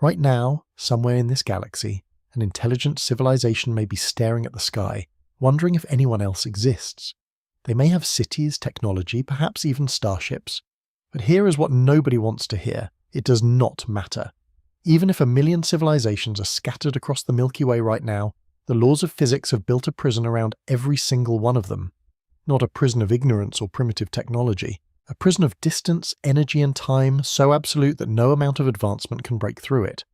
Right now, somewhere in this galaxy, an intelligent civilization may be staring at the sky, wondering if anyone else exists. They may have cities, technology, perhaps even starships. But here is what nobody wants to hear. It does not matter. Even if 1,000,000 civilizations are scattered across the Milky Way right now, the laws of physics have built a prison around every single one of them. Not a prison of ignorance or primitive technology. A prison of distance, energy and time so absolute that no amount of advancement can break through it.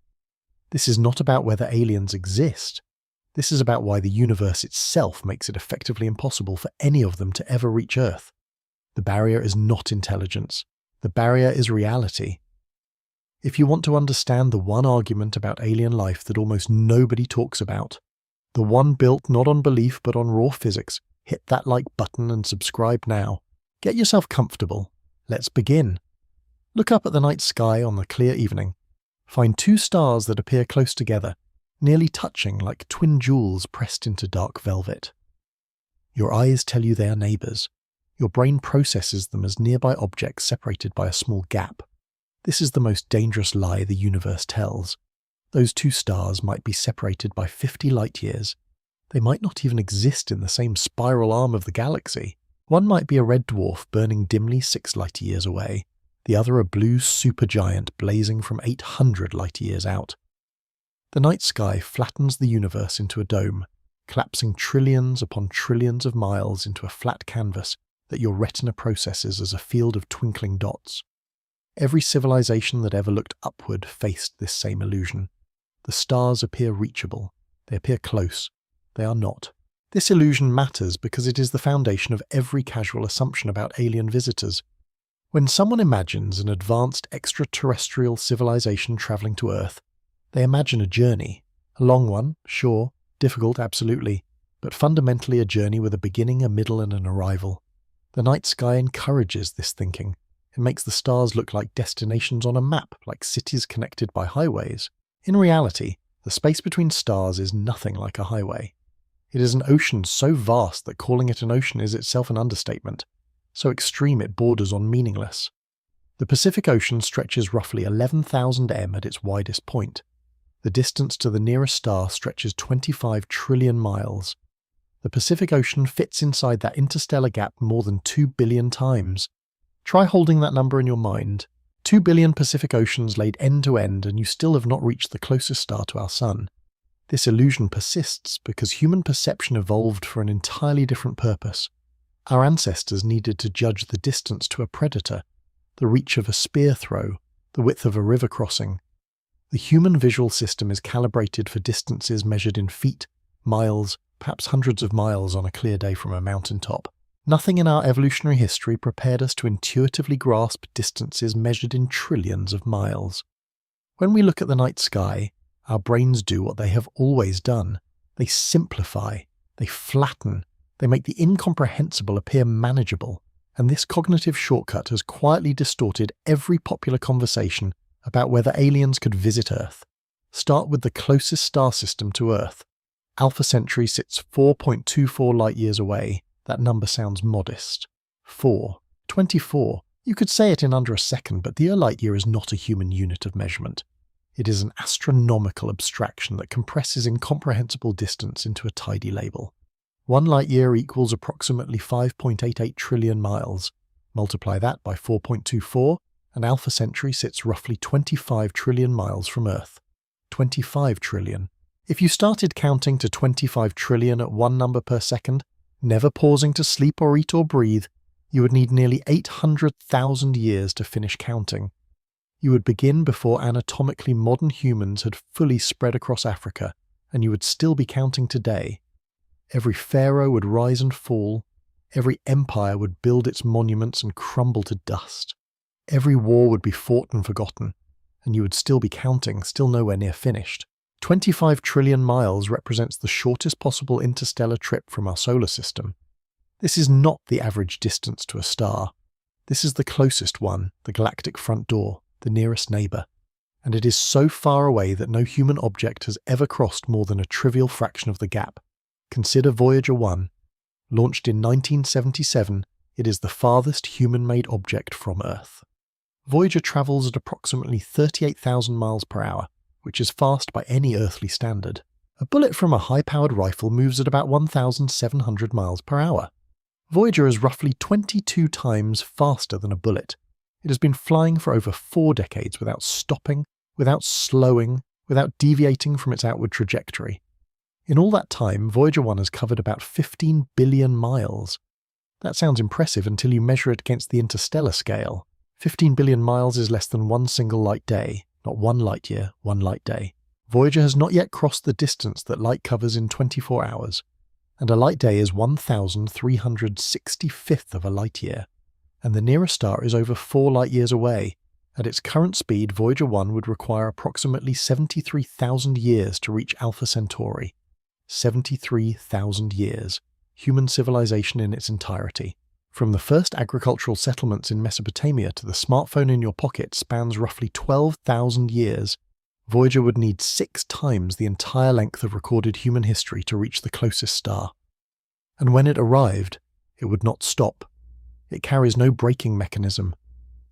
This is not about whether aliens exist. This is about why the universe itself makes it effectively impossible for any of them to ever reach Earth. The barrier is not intelligence. The barrier is reality. If you want to understand the one argument about alien life that almost nobody talks about, the one built not on belief but on raw physics, hit that like button and subscribe now. Get yourself comfortable. Let's begin. Look up at the night sky on the clear evening. Find 2 stars that appear close together, nearly touching like twin jewels pressed into dark velvet. Your eyes tell you they are neighbours. Your brain processes them as nearby objects separated by a small gap. This is the most dangerous lie the universe tells. Those 2 stars might be separated by 50 light years. They might not even exist in the same spiral arm of the galaxy. One might be a red dwarf burning dimly 6 light years away. The other a blue supergiant blazing from 800 light years out. The night sky flattens the universe into a dome, collapsing trillions upon trillions of miles into a flat canvas that your retina processes as a field of twinkling dots. Every civilization that ever looked upward faced this same illusion. The stars appear reachable. They appear close. They are not. This illusion matters because it is the foundation of every casual assumption about alien visitors. When someone imagines an advanced extraterrestrial civilization traveling to Earth, they imagine a journey. A long one, sure, difficult, absolutely, but fundamentally a journey with a beginning, a middle, and an arrival. The night sky encourages this thinking. It makes the stars look like destinations on a map, like cities connected by highways. In reality, the space between stars is nothing like a highway. It is an ocean so vast that calling it an ocean is itself an understatement. So extreme it borders on meaningless. The Pacific Ocean stretches roughly 11,000 m at its widest point. The distance to the nearest star stretches 25 trillion miles. The Pacific Ocean fits inside that interstellar gap more than 2 billion times. Try holding that number in your mind. 2 billion Pacific Oceans laid end to end, and you still have not reached the closest star to our Sun. This illusion persists because human perception evolved for an entirely different purpose. Our ancestors needed to judge the distance to a predator, the reach of a spear throw, the width of a river crossing. The human visual system is calibrated for distances measured in feet, miles, perhaps hundreds of miles on a clear day from a mountaintop. Nothing in our evolutionary history prepared us to intuitively grasp distances measured in trillions of miles. When we look at the night sky, our brains do what they have always done. They simplify, they flatten, they make the incomprehensible appear manageable, and this cognitive shortcut has quietly distorted every popular conversation about whether aliens could visit Earth. Start with the closest star system to Earth. Alpha Centauri sits 4.24 light-years away. That number sounds modest. 4. 24. You could say it in under a second, but the light-year is not a human unit of measurement. It is an astronomical abstraction that compresses incomprehensible distance into a tidy label. 1 light-year equals approximately 5.88 trillion miles. Multiply that by 4.24, and Alpha Centauri sits roughly 25 trillion miles from Earth. 25 trillion. If you started counting to 25 trillion at one number per second, never pausing to sleep or eat or breathe, you would need nearly 800,000 years to finish counting. You would begin before anatomically modern humans had fully spread across Africa, and you would still be counting today. Every pharaoh would rise and fall. Every empire would build its monuments and crumble to dust. Every war would be fought and forgotten, and you would still be counting, still nowhere near finished. 25 trillion miles represents the shortest possible interstellar trip from our solar system. This is not the average distance to a star. This is the closest one, the galactic front door, the nearest neighbour. And it is so far away that no human object has ever crossed more than a trivial fraction of the gap. Consider Voyager 1. Launched in 1977, it is the farthest human-made object from Earth. Voyager travels at approximately 38,000 miles per hour, which is fast by any earthly standard. A bullet from a high-powered rifle moves at about 1,700 miles per hour. Voyager is roughly 22 times faster than a bullet. It has been flying for over 4 decades without stopping, without slowing, without deviating from its outward trajectory. In all that time, Voyager 1 has covered about 15 billion miles. That sounds impressive until you measure it against the interstellar scale. 15 billion miles is less than one single light day, not one light year, one light day. Voyager has not yet crossed the distance that light covers in 24 hours, and a light day is 1,365th of a light year, and the nearest star is over 4 light years away. At its current speed, Voyager 1 would require approximately 73,000 years to reach Alpha Centauri. 73,000 years. Human civilization in its entirety. From the first agricultural settlements in Mesopotamia to the smartphone in your pocket spans roughly 12,000 years. Voyager would need 6 times the entire length of recorded human history to reach the closest star. And when it arrived, it would not stop. It carries no braking mechanism.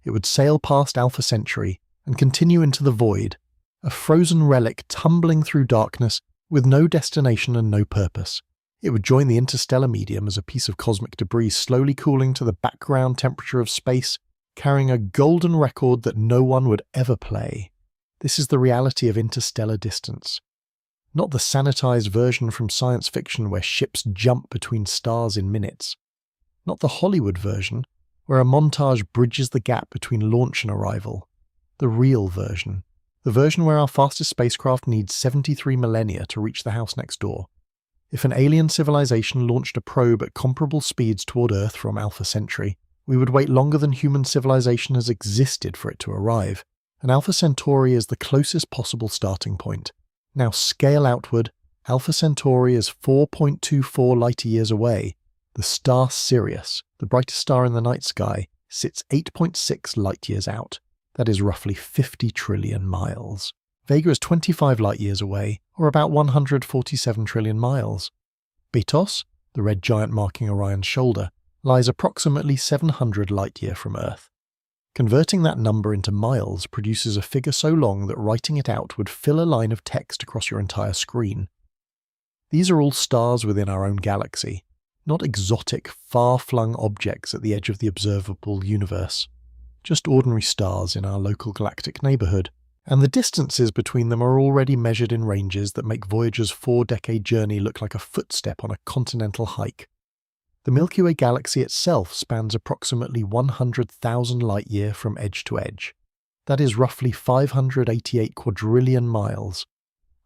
It would sail past Alpha Centauri and continue into the void, a frozen relic tumbling through darkness with no destination and no purpose. It would join the interstellar medium as a piece of cosmic debris slowly cooling to the background temperature of space, carrying a golden record that no one would ever play. This is the reality of interstellar distance. Not the sanitized version from science fiction where ships jump between stars in minutes. Not the Hollywood version, where a montage bridges the gap between launch and arrival. The real version. The version where our fastest spacecraft needs 73 millennia to reach the house next door. If an alien civilization launched a probe at comparable speeds toward Earth from Alpha Centauri, we would wait longer than human civilization has existed for it to arrive, and Alpha Centauri is the closest possible starting point. Now scale outward, Alpha Centauri is 4.24 light-years away. The star Sirius, the brightest star in the night sky, sits 8.6 light-years out. That is roughly 50 trillion miles. Vega is 25 light-years away, or about 147 trillion miles. Betos, the red giant marking Orion's shoulder, lies approximately 700 light-year from Earth. Converting that number into miles produces a figure so long that writing it out would fill a line of text across your entire screen. These are all stars within our own galaxy, not exotic, far-flung objects at the edge of the observable universe. Just ordinary stars in our local galactic neighbourhood, and the distances between them are already measured in ranges that make Voyager's 4-decade journey look like a footstep on a continental hike. The Milky Way galaxy itself spans approximately 100,000 light-year from edge to edge. That is roughly 588 quadrillion miles.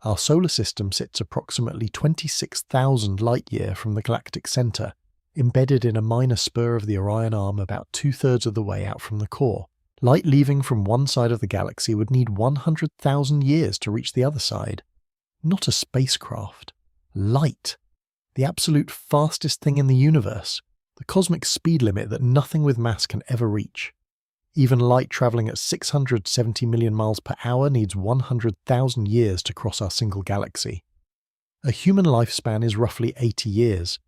Our solar system sits approximately 26,000 light-year from the galactic centre, embedded in a minor spur of the Orion Arm about 2/3 of the way out from the core. Light leaving from one side of the galaxy would need 100,000 years to reach the other side. Not a spacecraft. Light. The absolute fastest thing in the universe. The cosmic speed limit that nothing with mass can ever reach. Even light travelling at 670 million miles per hour needs 100,000 years to cross our single galaxy. A human lifespan is roughly 80 years.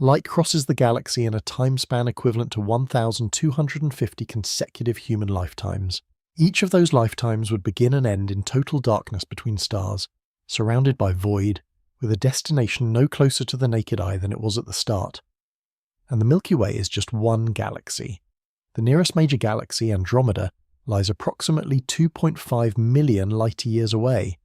Light crosses the galaxy in a time span equivalent to 1,250 consecutive human lifetimes. Each of those lifetimes would begin and end in total darkness between stars, surrounded by void, with a destination no closer to the naked eye than it was at the start. And the Milky Way is just one galaxy. The nearest major galaxy, Andromeda, lies approximately 2.5 million light-years away.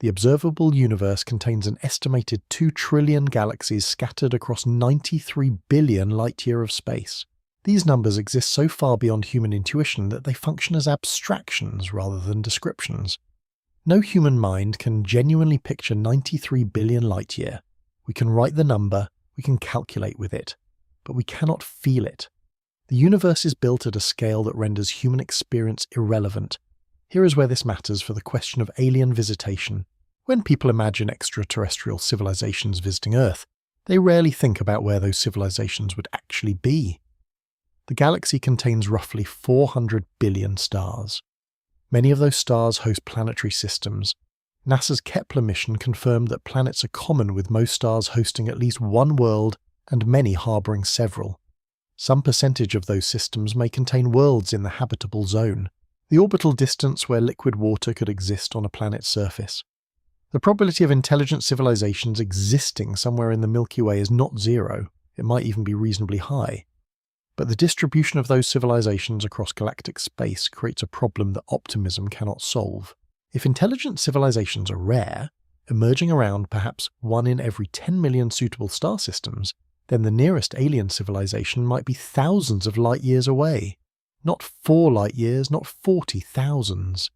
The observable universe contains an estimated 2 trillion galaxies scattered across 93 billion light-year of space. These numbers exist so far beyond human intuition that they function as abstractions rather than descriptions. No human mind can genuinely picture 93 billion light-year. We can write the number, we can calculate with it, but we cannot feel it. The universe is built at a scale that renders human experience irrelevant. Here is where this matters for the question of alien visitation. When people imagine extraterrestrial civilizations visiting Earth, they rarely think about where those civilizations would actually be. The galaxy contains roughly 400 billion stars. Many of those stars host planetary systems. NASA's Kepler mission confirmed that planets are common, with most stars hosting at least one world and many harbouring several. Some percentage of those systems may contain worlds in the habitable zone. the orbital distance where liquid water could exist on a planet's surface. The probability of intelligent civilizations existing somewhere in the Milky Way is not zero, it might even be reasonably high. But the distribution of those civilizations across galactic space creates a problem that optimism cannot solve. If intelligent civilizations are rare, emerging around perhaps 1 in every 10 million suitable star systems, then the nearest alien civilization might be thousands of light years away. Not 4 light years, not 40 thousands.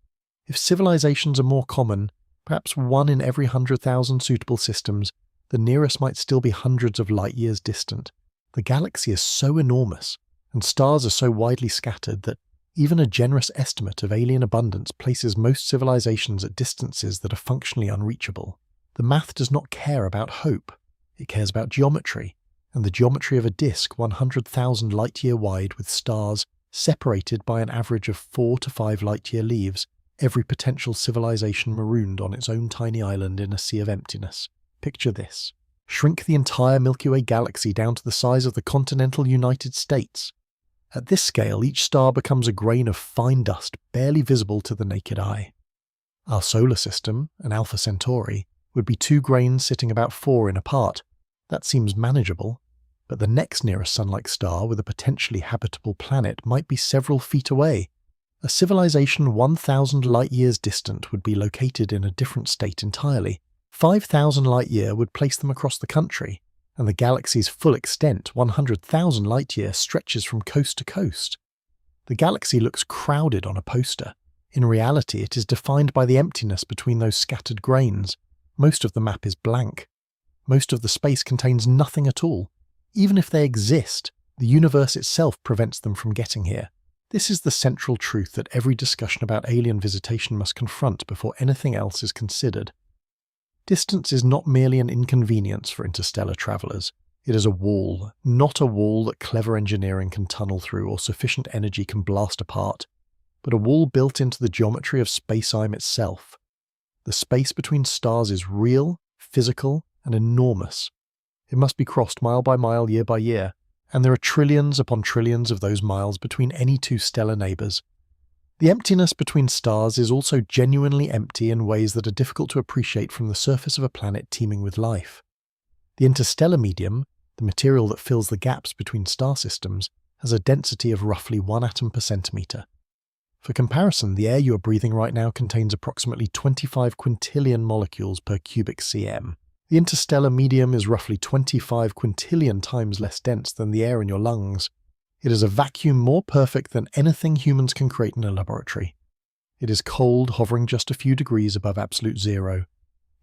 If civilizations are more common, perhaps 1 in every 100,000 suitable systems, the nearest might still be hundreds of light years distant. The galaxy is so enormous, and stars are so widely scattered that even a generous estimate of alien abundance places most civilizations at distances that are functionally unreachable. The math does not care about hope, it cares about geometry, and the geometry of a disk 100,000 light-year wide with stars separated by an average of 4 to 5 light-year leaves, every potential civilization marooned on its own tiny island in a sea of emptiness. Picture this. Shrink the entire Milky Way galaxy down to the size of the continental United States. At this scale, each star becomes a grain of fine dust barely visible to the naked eye. Our solar system, an Alpha Centauri, would be 2 grains sitting about 4 in apart. That seems manageable, but the next nearest Sun-like star with a potentially habitable planet might be several feet away. A civilization 1,000 light-years distant would be located in a different state entirely. 5,000 light-year would place them across the country, and the galaxy's full extent, 100,000 light-year, stretches from coast to coast. The galaxy looks crowded on a poster. In reality, it is defined by the emptiness between those scattered grains. Most of the map is blank. Most of the space contains nothing at all. Even if they exist, the universe itself prevents them from getting here. This is the central truth that every discussion about alien visitation must confront before anything else is considered. Distance is not merely an inconvenience for interstellar travelers. It is a wall, not a wall that clever engineering can tunnel through or sufficient energy can blast apart, but a wall built into the geometry of space-time itself. The space between stars is real, physical, and enormous. It must be crossed mile by mile, year by year, and there are trillions upon trillions of those miles between any 2 stellar neighbours. The emptiness between stars is also genuinely empty in ways that are difficult to appreciate from the surface of a planet teeming with life. The interstellar medium, the material that fills the gaps between star systems, has a density of roughly 1 atom per centimetre. For comparison, the air you are breathing right now contains approximately 25 quintillion molecules per cubic cm. The interstellar medium is roughly 25 quintillion times less dense than the air in your lungs. It is a vacuum more perfect than anything humans can create in a laboratory. It is cold, hovering just a few degrees above absolute zero.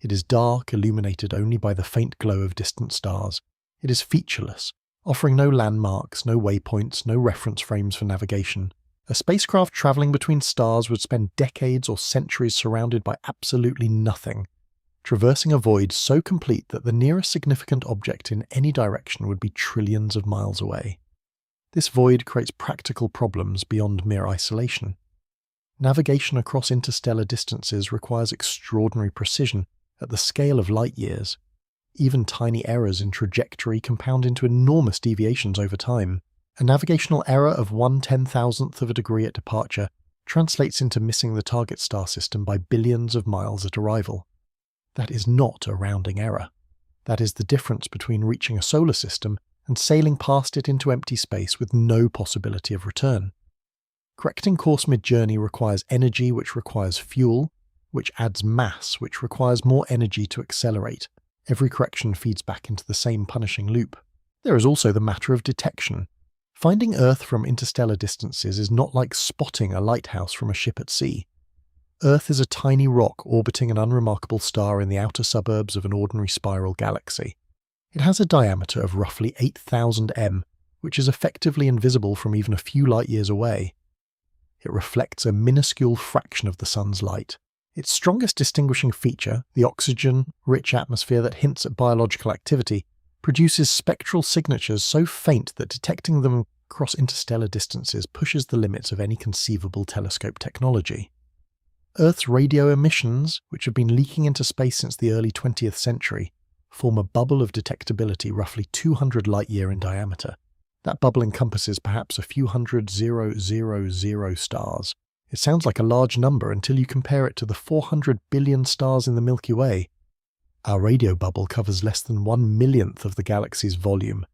It is dark, illuminated only by the faint glow of distant stars. It is featureless, offering no landmarks, no waypoints, no reference frames for navigation. A spacecraft travelling between stars would spend decades or centuries surrounded by absolutely nothing, traversing a void so complete that the nearest significant object in any direction would be trillions of miles away. This void creates practical problems beyond mere isolation. Navigation across interstellar distances requires extraordinary precision at the scale of light years. Even tiny errors in trajectory compound into enormous deviations over time. A navigational error of 1/10,000th of a degree at departure translates into missing the target star system by billions of miles at arrival. That is not a rounding error. That is the difference between reaching a solar system and sailing past it into empty space with no possibility of return. Correcting course mid-journey requires energy, which requires fuel, which adds mass, which requires more energy to accelerate. Every correction feeds back into the same punishing loop. There is also the matter of detection. Finding Earth from interstellar distances is not like spotting a lighthouse from a ship at sea. Earth is a tiny rock orbiting an unremarkable star in the outer suburbs of an ordinary spiral galaxy. It has a diameter of roughly 8,000 m, which is effectively invisible from even a few light years away. It reflects a minuscule fraction of the sun's light. Its strongest distinguishing feature, the oxygen-rich atmosphere that hints at biological activity, produces spectral signatures so faint that detecting them across interstellar distances pushes the limits of any conceivable telescope technology. Earth's radio emissions, which have been leaking into space since the early 20th century, form a bubble of detectability roughly 200 light-year in diameter. That bubble encompasses perhaps a few hundred 000 stars. It sounds like a large number until you compare it to the 400 billion stars in the Milky Way. Our radio bubble covers less than 1/1,000,000th of the galaxy's volume.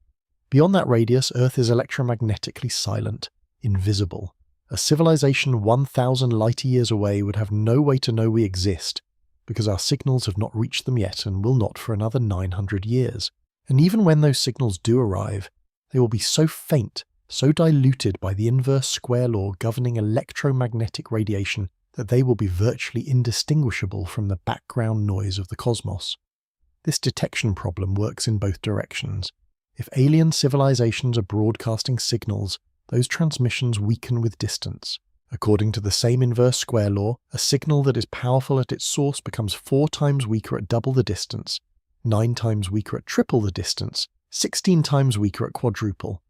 Beyond that radius, Earth is electromagnetically silent, invisible. A civilization 1,000 light-years away would have no way to know we exist, because our signals have not reached them yet and will not for another 900 years. And even when those signals do arrive, they will be so faint, so diluted by the inverse square law governing electromagnetic radiation that they will be virtually indistinguishable from the background noise of the cosmos. This detection problem works in both directions. If alien civilizations are broadcasting signals, those transmissions weaken with distance. According to the same inverse square law, a signal that is powerful at its source becomes 4 times weaker at double the distance, 9 times weaker at triple the distance, 16 times weaker at quadruple.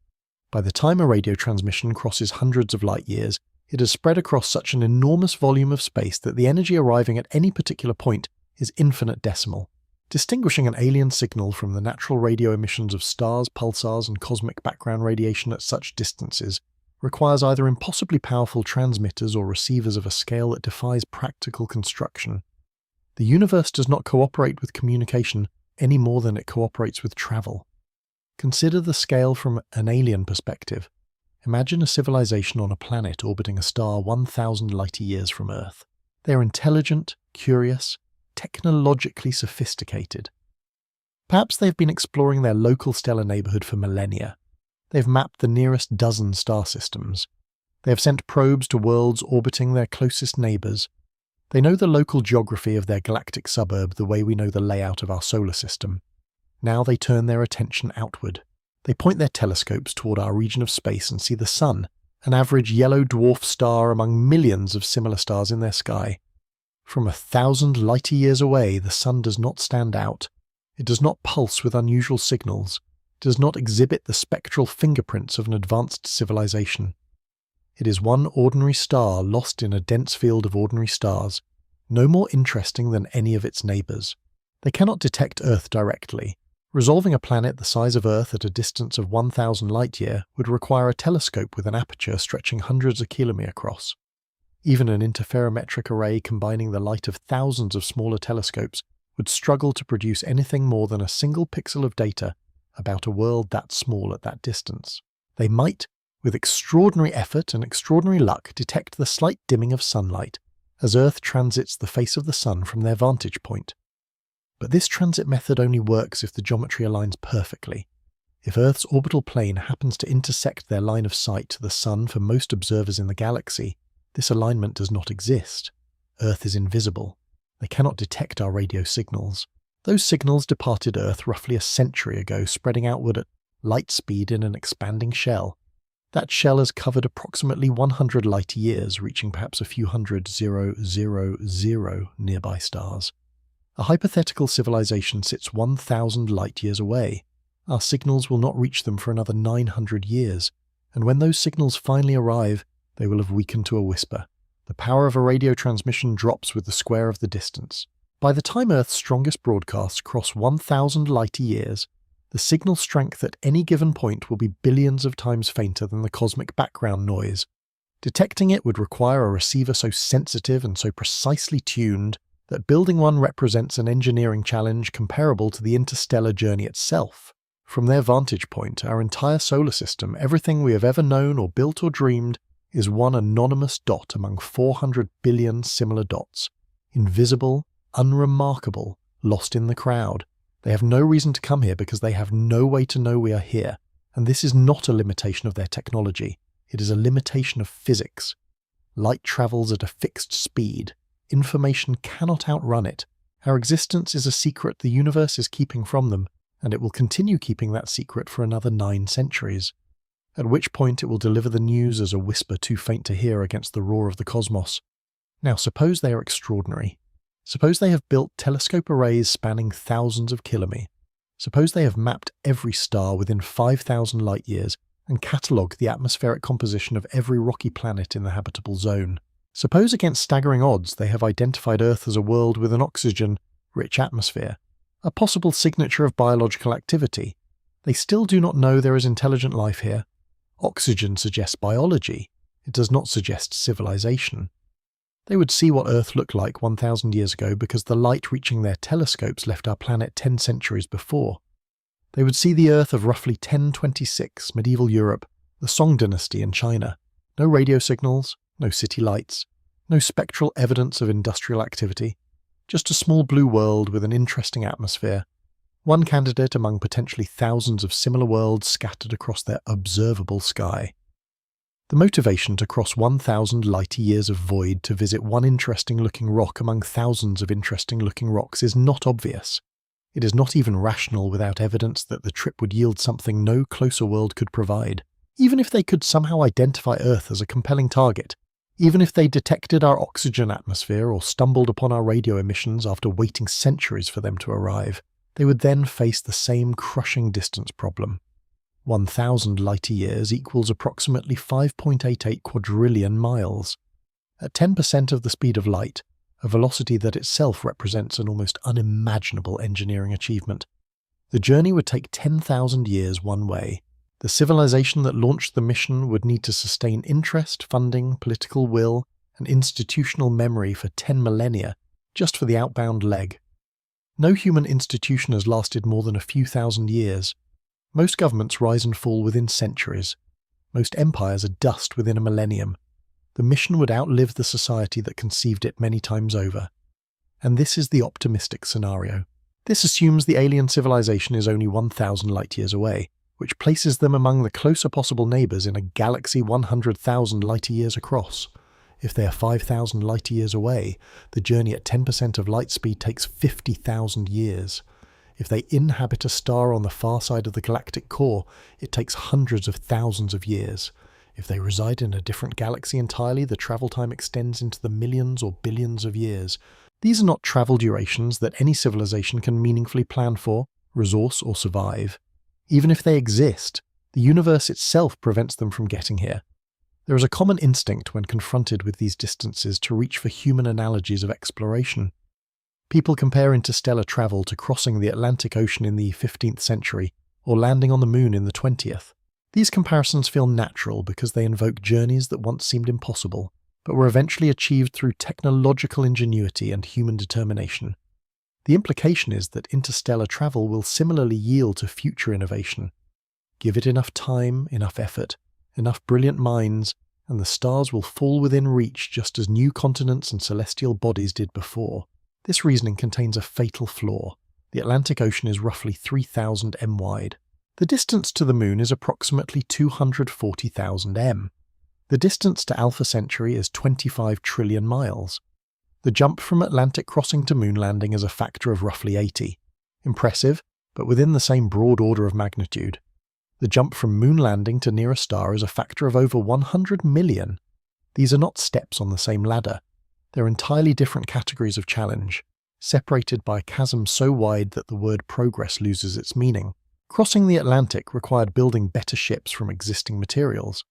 By the time a radio transmission crosses hundreds of light years, it has spread across such an enormous volume of space that the energy arriving at any particular point is infinitesimal. Distinguishing an alien signal from the natural radio emissions of stars, pulsars, and cosmic background radiation at such distances requires either impossibly powerful transmitters or receivers of a scale that defies practical construction. The universe does not cooperate with communication any more than it cooperates with travel. Consider the scale from an alien perspective. Imagine a civilization on a planet orbiting a star 1,000 light-years from Earth. They are intelligent, curious, technologically sophisticated. Perhaps they've been exploring their local stellar neighborhood for millennia. They've mapped the nearest dozen star systems. They have sent probes to worlds orbiting their closest neighbors. They know the local geography of their galactic suburb the way we know the layout of our solar system. Now they turn their attention outward. They point their telescopes toward our region of space and see the Sun, an average yellow dwarf star among millions of similar stars in their sky. From 1,000 light-years away, the Sun does not stand out. It does not pulse with unusual signals. It does not exhibit the spectral fingerprints of an advanced civilization. It is one ordinary star lost in a dense field of ordinary stars, no more interesting than any of its neighbors. They cannot detect Earth directly. Resolving a planet the size of Earth at a distance of 1,000 light-year would require a telescope with an aperture stretching hundreds of kilometers across. Even an interferometric array combining the light of thousands of smaller telescopes would struggle to produce anything more than a single pixel of data about a world that small at that distance. They might, with extraordinary effort and extraordinary luck, detect the slight dimming of sunlight as Earth transits the face of the Sun from their vantage point. But this transit method only works if the geometry aligns perfectly. If Earth's orbital plane happens to intersect their line of sight to the Sun for most observers in the galaxy, this alignment does not exist. Earth is invisible. They cannot detect our radio signals. Those signals departed Earth roughly a century ago, spreading outward at light speed in an expanding shell. That shell has covered approximately 100 light-years, reaching perhaps a few hundred 000 nearby stars. A hypothetical civilization sits 1,000 light-years away. Our signals will not reach them for another 900 years, and when those signals finally arrive, they will have weakened to a whisper. The power of a radio transmission drops with the square of the distance. By the time Earth's strongest broadcasts cross 1,000 light-years, the signal strength at any given point will be billions of times fainter than the cosmic background noise. Detecting it would require a receiver so sensitive and so precisely tuned that building one represents an engineering challenge comparable to the interstellar journey itself. From their vantage point, our entire solar system, everything we have ever known or built or dreamed, is one anonymous dot among 400 billion similar dots, invisible, unremarkable, lost in the crowd. They have no reason to come here because they have no way to know we are here, and this is not a limitation of their technology, it is a limitation of physics. Light travels at a fixed speed. Information cannot outrun it. Our existence is a secret the universe is keeping from them, and it will continue keeping that secret for another 9 centuries. At which point it will deliver the news as a whisper too faint to hear against the roar of the cosmos. Now suppose they are extraordinary. Suppose they have built telescope arrays spanning thousands of kilometers. Suppose they have mapped every star within 5,000 light-years and catalogued the atmospheric composition of every rocky planet in the habitable zone. Suppose against staggering odds they have identified Earth as a world with an oxygen-rich atmosphere, a possible signature of biological activity. They still do not know there is intelligent life here. Oxygen suggests biology. It does not suggest civilization. They would see what Earth looked like 1,000 years ago because the light reaching their telescopes left our planet 10 centuries before. They would see the Earth of roughly 1026, medieval Europe, the Song dynasty in China. No radio signals, no city lights, no spectral evidence of industrial activity, just a small blue world with an interesting atmosphere, one candidate among potentially thousands of similar worlds scattered across their observable sky. The motivation to cross 1,000 light-years of void to visit one interesting-looking rock among thousands of interesting-looking rocks is not obvious. It is not even rational without evidence that the trip would yield something no closer world could provide. Even if they could somehow identify Earth as a compelling target, even if they detected our oxygen atmosphere or stumbled upon our radio emissions after waiting centuries for them to arrive, they would then face the same crushing distance problem. 1,000 light-years equals approximately 5.88 quadrillion miles. At 10% of the speed of light, a velocity that itself represents an almost unimaginable engineering achievement, the journey would take 10,000 years one way. The civilization that launched the mission would need to sustain interest, funding, political will, and institutional memory for 10 millennia just for the outbound leg. No human institution has lasted more than a few thousand years. Most governments rise and fall within centuries. Most empires are dust within a millennium. The mission would outlive the society that conceived it many times over. And this is the optimistic scenario. This assumes the alien civilization is only 1,000 light-years away, which places them among the closer possible neighbours in a galaxy 100,000 light-years across. If they are 5,000 light-years away, the journey at 10% of light speed takes 50,000 years. If they inhabit a star on the far side of the galactic core, it takes hundreds of thousands of years. If they reside in a different galaxy entirely, the travel time extends into the millions or billions of years. These are not travel durations that any civilization can meaningfully plan for, resource, or survive. Even if they exist, the universe itself prevents them from getting here. There is a common instinct when confronted with these distances to reach for human analogies of exploration. People compare interstellar travel to crossing the Atlantic Ocean in the 15th century or landing on the moon in the 20th. These comparisons feel natural because they invoke journeys that once seemed impossible, but were eventually achieved through technological ingenuity and human determination. The implication is that interstellar travel will similarly yield to future innovation. Give it enough time, enough effort, enough brilliant minds, and the stars will fall within reach just as new continents and celestial bodies did before. This reasoning contains a fatal flaw. The Atlantic Ocean is roughly 3,000 m wide. The distance to the moon is approximately 240,000 m. The distance to Alpha Centauri is 25 trillion miles. The jump from Atlantic crossing to moon landing is a factor of roughly 80. Impressive, but within the same broad order of magnitude. The jump from moon landing to near a star is a factor of over 100 million. These are not steps on the same ladder. They're entirely different categories of challenge, separated by a chasm so wide that the word progress loses its meaning. Crossing the Atlantic required building better ships from existing materials.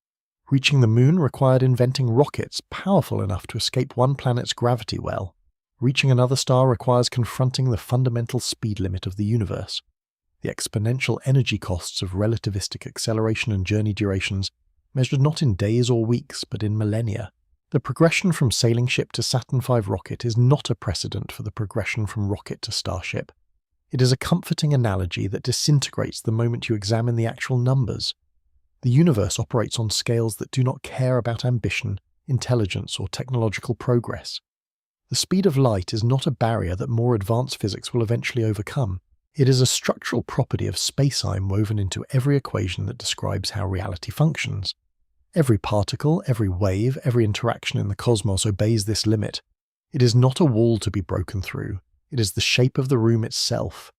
Reaching the moon required inventing rockets powerful enough to escape one planet's gravity well. Reaching another star requires confronting the fundamental speed limit of the universe. The exponential energy costs of relativistic acceleration and journey durations, measured not in days or weeks but in millennia. The progression from sailing ship to Saturn V rocket is not a precedent for the progression from rocket to starship. It is a comforting analogy that disintegrates the moment you examine the actual numbers. The universe operates on scales that do not care about ambition, intelligence, or technological progress. The speed of light is not a barrier that more advanced physics will eventually overcome. It is a structural property of space-time woven into every equation that describes how reality functions. Every particle, every wave, every interaction in the cosmos obeys this limit. It is not a wall to be broken through. It is the shape of the room itself.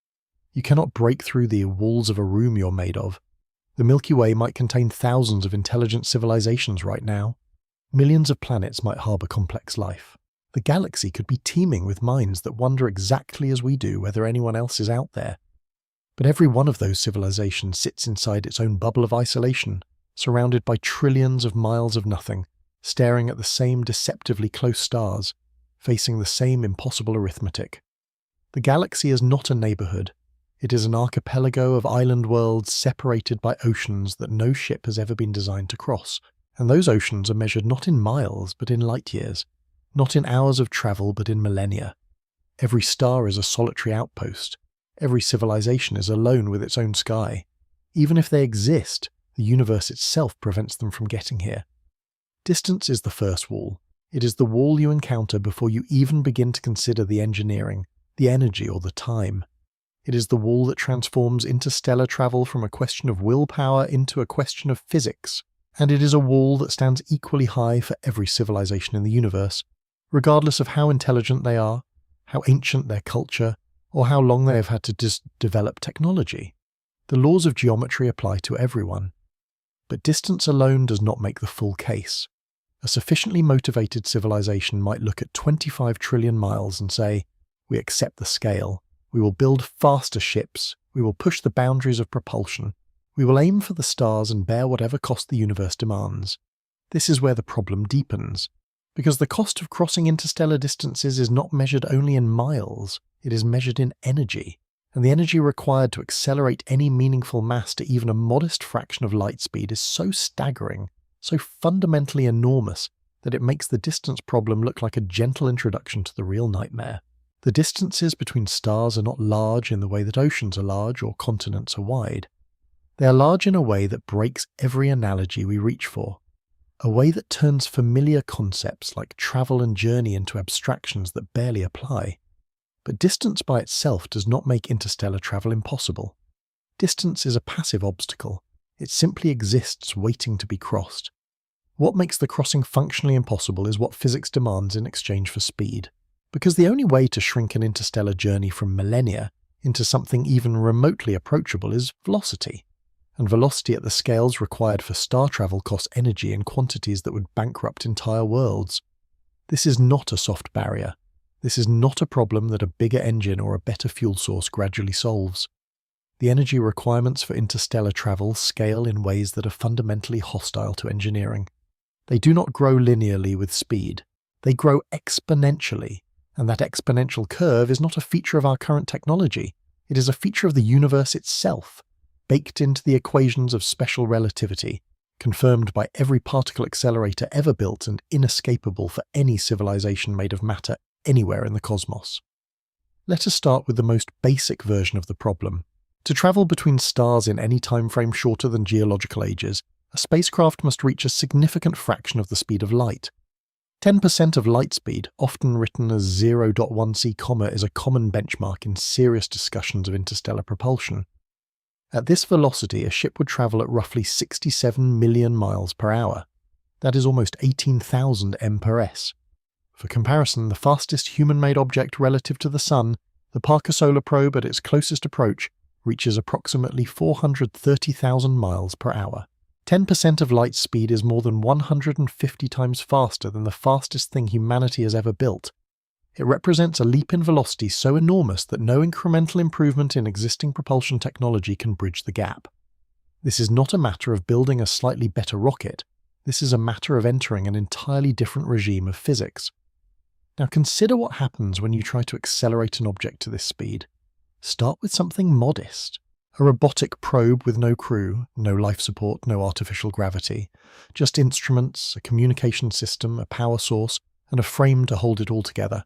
You cannot break through the walls of a room you're made of. The Milky Way might contain thousands of intelligent civilizations right now. Millions of planets might harbor complex life. The galaxy could be teeming with minds that wonder exactly as we do whether anyone else is out there. But every one of those civilizations sits inside its own bubble of isolation, surrounded by trillions of miles of nothing, staring at the same deceptively close stars, facing the same impossible arithmetic. The galaxy is not a neighborhood. It is an archipelago of island worlds separated by oceans that no ship has ever been designed to cross, and those oceans are measured not in miles but in light years. not in hours of travel but in millennia. Every star is a solitary outpost. Every civilization is alone with its own sky. Even if they exist, the universe itself prevents them from getting here. Distance is the first wall. It is the wall you encounter before you even begin to consider the engineering, the energy, or the time. It is the wall that transforms interstellar travel from a question of willpower into a question of physics, and it is a wall that stands equally high for every civilization in the universe, regardless of how intelligent they are, how ancient their culture, or how long they have had to develop technology. The laws of geometry apply to everyone. But distance alone does not make the full case. A sufficiently motivated civilization might look at 25 trillion miles and say, "We accept the scale. We will build faster ships. We will push the boundaries of propulsion. We will aim for the stars and bear whatever cost the universe demands." This is where the problem deepens, because the cost of crossing interstellar distances is not measured only in miles, it is measured in energy, and the energy required to accelerate any meaningful mass to even a modest fraction of light speed is so staggering, so fundamentally enormous, that it makes the distance problem look like a gentle introduction to the real nightmare. The distances between stars are not large in the way that oceans are large or continents are wide. They are large in a way that breaks every analogy we reach for, a way that turns familiar concepts like travel and journey into abstractions that barely apply. But distance by itself does not make interstellar travel impossible. Distance is a passive obstacle. It simply exists waiting to be crossed. What makes the crossing functionally impossible is what physics demands in exchange for speed. Because the only way to shrink an interstellar journey from millennia into something even remotely approachable is velocity. And velocity at the scales required for star travel costs energy in quantities that would bankrupt entire worlds. This is not a soft barrier. This is not a problem that a bigger engine or a better fuel source gradually solves. The energy requirements for interstellar travel scale in ways that are fundamentally hostile to engineering. They do not grow linearly with speed. They grow exponentially, and that exponential curve is not a feature of our current technology. It is a feature of the universe itself, baked into the equations of special relativity, confirmed by every particle accelerator ever built and inescapable for any civilization made of matter anywhere in the cosmos. Let us start with the most basic version of the problem. To travel between stars in any time frame shorter than geological ages, a spacecraft must reach a significant fraction of the speed of light. 10% of light speed, often written as 0.1 comma, is a common benchmark in serious discussions of interstellar propulsion. At this velocity, a ship would travel at roughly 67 million miles per hour. That is almost 18,000 m/s. For comparison, the fastest human-made object relative to the Sun, the Parker Solar Probe at its closest approach, reaches approximately 430,000 miles per hour. 10% of light speed is more than 150 times faster than the fastest thing humanity has ever built. It represents a leap in velocity so enormous that no incremental improvement in existing propulsion technology can bridge the gap. This is not a matter of building a slightly better rocket. This is a matter of entering an entirely different regime of physics. Now consider what happens when you try to accelerate an object to this speed. Start with something modest. A robotic probe with no crew, no life support, no artificial gravity. Just instruments, a communication system, a power source, and a frame to hold it all together.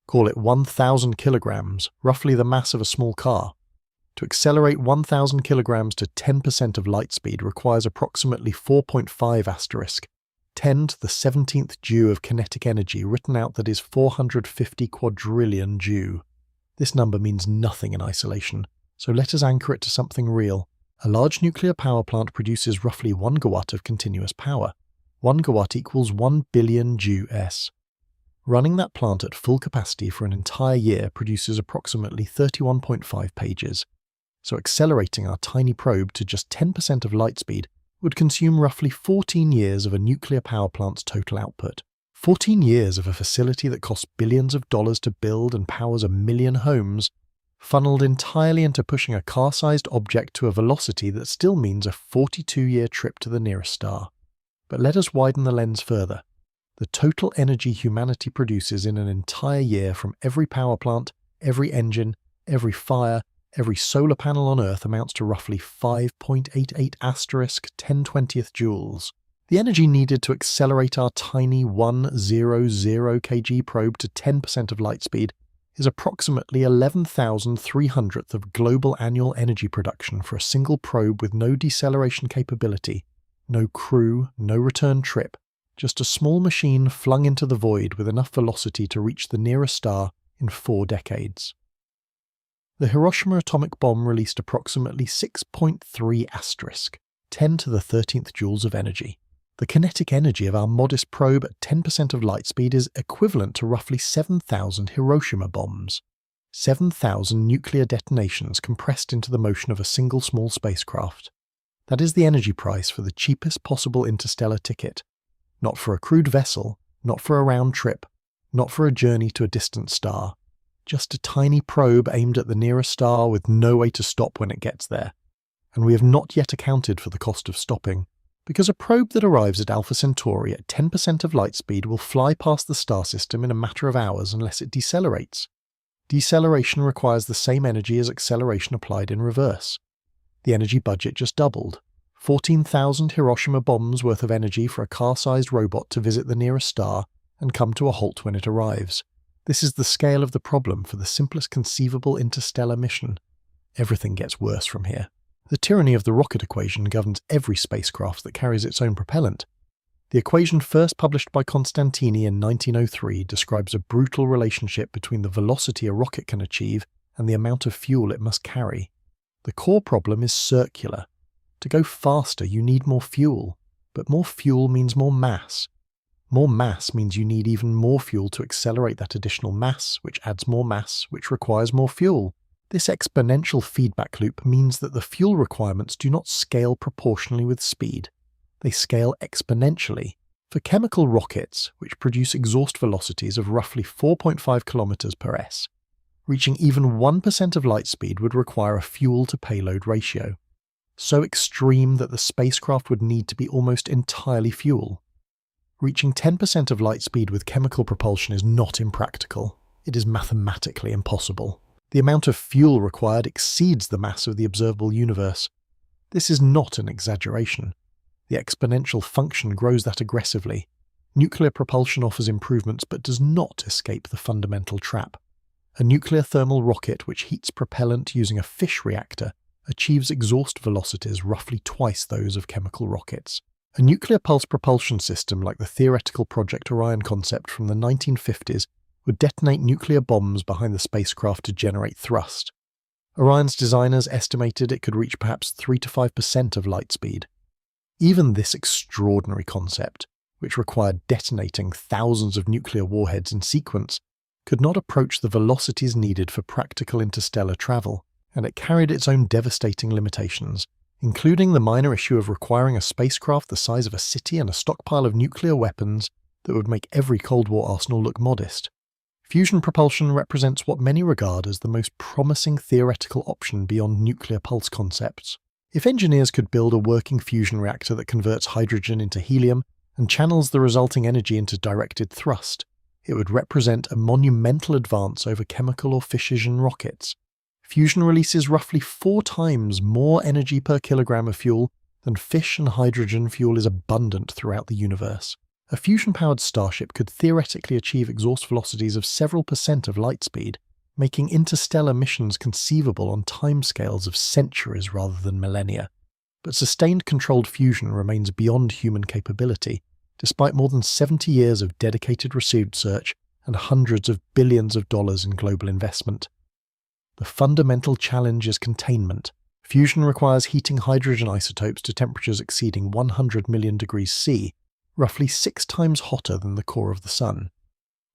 Call it 1,000 kilograms, roughly the mass of a small car. To accelerate 1,000 kilograms to 10% of light speed requires approximately 4.5 asterisk, 10 to the 17th joule of kinetic energy, written out that is 450 quadrillion joule. This number means nothing in isolation, so let us anchor it to something real. A large nuclear power plant produces roughly 1 gigawatt of continuous power. 1 gigawatt equals 1 billion joule-s. Running that plant at full capacity for an entire year produces approximately 31.5 pages. So accelerating our tiny probe to just 10% of light speed would consume roughly 14 years of a nuclear power plant's total output. 14 years of a facility that costs billions of dollars to build and powers 1 million homes, funneled entirely into pushing a car-sized object to a velocity that still means a 42-year trip to the nearest star. But let us widen the lens further. The total energy humanity produces in an entire year from every power plant, every engine, every fire, every solar panel on Earth amounts to roughly 5.88 asterisk 10/20th joules. The energy needed to accelerate our tiny 100 kg probe to 10% of light speed is approximately 11,300th of global annual energy production for a single probe with no deceleration capability, no crew, no return trip, just a small machine flung into the void with enough velocity to reach the nearest star in 4 decades. The Hiroshima atomic bomb released approximately 6.3 10 to the 13th joules of energy. The kinetic energy of our modest probe at 10% of light speed is equivalent to roughly 7,000 Hiroshima bombs. 7,000 nuclear detonations compressed into the motion of a single small spacecraft. That is the energy price for the cheapest possible interstellar ticket. Not for a crewed vessel, not for a round trip, not for a journey to a distant star. Just a tiny probe aimed at the nearest star with no way to stop when it gets there. And we have not yet accounted for the cost of stopping, because a probe that arrives at Alpha Centauri at 10% of light speed will fly past the star system in a matter of hours unless it decelerates. Deceleration requires the same energy as acceleration applied in reverse. The energy budget just doubled. 14,000 Hiroshima bombs worth of energy for a car-sized robot to visit the nearest star and come to a halt when it arrives. This is the scale of the problem for the simplest conceivable interstellar mission. Everything gets worse from here. The tyranny of the rocket equation governs every spacecraft that carries its own propellant. The equation first published by Constantini in 1903 describes a brutal relationship between the velocity a rocket can achieve and the amount of fuel it must carry. The core problem is circular. To go faster, you need more fuel, but more fuel means more mass. More mass means you need even more fuel to accelerate that additional mass, which adds more mass, which requires more fuel. This exponential feedback loop means that the fuel requirements do not scale proportionally with speed. They scale exponentially. For chemical rockets, which produce exhaust velocities of roughly 4.5 km per s, reaching even 1% of light speed would require a fuel-to-payload ratio, so extreme that the spacecraft would need to be almost entirely fuel. Reaching 10% of light speed with chemical propulsion is not impractical. It is mathematically impossible. The amount of fuel required exceeds the mass of the observable universe. This is not an exaggeration. The exponential function grows that aggressively. Nuclear propulsion offers improvements but does not escape the fundamental trap. A nuclear thermal rocket which heats propellant using a fish reactor achieves exhaust velocities roughly twice those of chemical rockets. A nuclear pulse propulsion system like the theoretical Project Orion concept from the 1950s would detonate nuclear bombs behind the spacecraft to generate thrust. Orion's designers estimated it could reach perhaps 3 to 5% of light speed. Even this extraordinary concept, which required detonating thousands of nuclear warheads in sequence, could not approach the velocities needed for practical interstellar travel, and it carried its own devastating limitations, including the minor issue of requiring a spacecraft the size of a city and a stockpile of nuclear weapons that would make every Cold War arsenal look modest. Fusion propulsion represents what many regard as the most promising theoretical option beyond nuclear pulse concepts. If engineers could build a working fusion reactor that converts hydrogen into helium and channels the resulting energy into directed thrust, it would represent a monumental advance over chemical or fission rockets. Fusion releases roughly 4 times more energy per kilogram of fuel than fish and hydrogen fuel is abundant throughout the universe. A fusion-powered starship could theoretically achieve exhaust velocities of several % of light speed, making interstellar missions conceivable on timescales of centuries rather than millennia. But sustained controlled fusion remains beyond human capability, despite more than 70 years of dedicated research and hundreds of billions of dollars in global investment. The fundamental challenge is containment. Fusion requires heating hydrogen isotopes to temperatures exceeding 100 million degrees C, roughly 6 times hotter than the core of the Sun.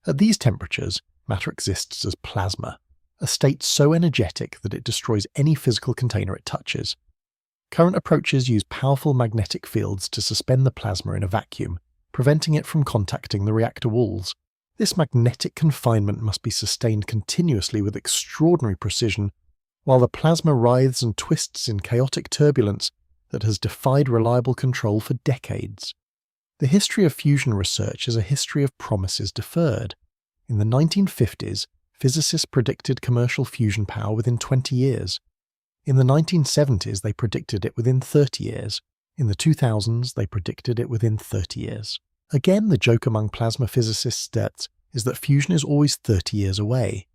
At these temperatures, matter exists as plasma, a state so energetic that it destroys any physical container it touches. Current approaches use powerful magnetic fields to suspend the plasma in a vacuum, preventing it from contacting the reactor walls. This magnetic confinement must be sustained continuously with extraordinary precision, while the plasma writhes and twists in chaotic turbulence that has defied reliable control for decades. The history of fusion research is a history of promises deferred. In the 1950s, physicists predicted commercial fusion power within 20 years. In the 1970s, they predicted it within 30 years. In the 2000s, they predicted it within 30 years. Again, the joke among plasma physicists is that fusion is always 30 years away.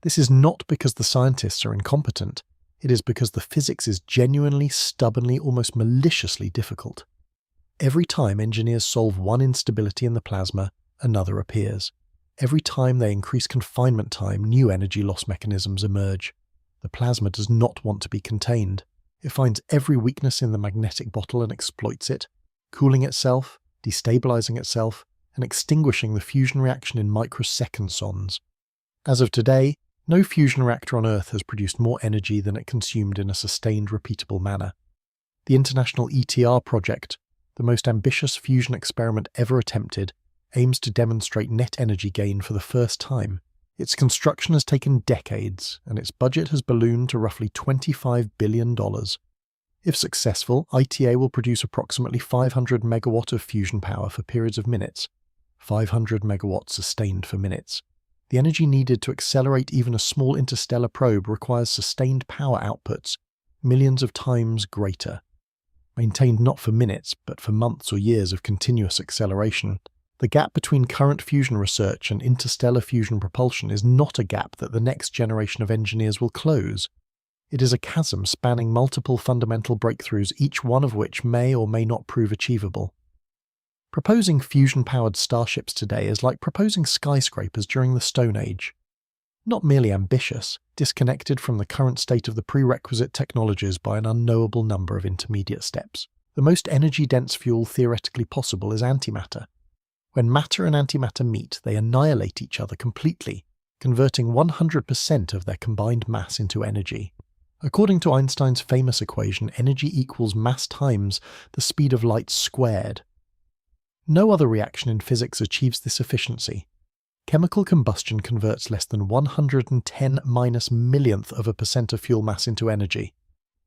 This is not because the scientists are incompetent. It is because the physics is genuinely, stubbornly, almost maliciously difficult. Every time engineers solve one instability in the plasma, another appears. Every time they increase confinement time, new energy loss mechanisms emerge. The plasma does not want to be contained. It finds every weakness in the magnetic bottle and exploits it, cooling itself, destabilizing itself, and extinguishing the fusion reaction in microsecond. As of today, no fusion reactor on Earth has produced more energy than it consumed in a sustained, repeatable manner. The International ETR project, the most ambitious fusion experiment ever attempted, aims to demonstrate net energy gain for the first time. Its construction has taken decades, and its budget has ballooned to roughly $25 billion. If successful, ITA will produce approximately 500 megawatt of fusion power for periods of minutes, 500 megawatts sustained for minutes. The energy needed to accelerate even a small interstellar probe requires sustained power outputs, millions of times greater. Maintained not for minutes, but for months or years of continuous acceleration. The gap between current fusion research and interstellar fusion propulsion is not a gap that the next generation of engineers will close. It is a chasm spanning multiple fundamental breakthroughs, each one of which may or may not prove achievable. Proposing fusion-powered starships today is like proposing skyscrapers during the Stone Age. Not merely ambitious, disconnected from the current state of the prerequisite technologies by an unknowable number of intermediate steps. The most energy-dense fuel theoretically possible is antimatter. When matter and antimatter meet, they annihilate each other completely, converting 100% of their combined mass into energy. According to Einstein's famous equation, energy equals mass times the speed of light squared. No other reaction in physics achieves this efficiency. Chemical combustion converts less than 110⁻millionth% of fuel mass into energy.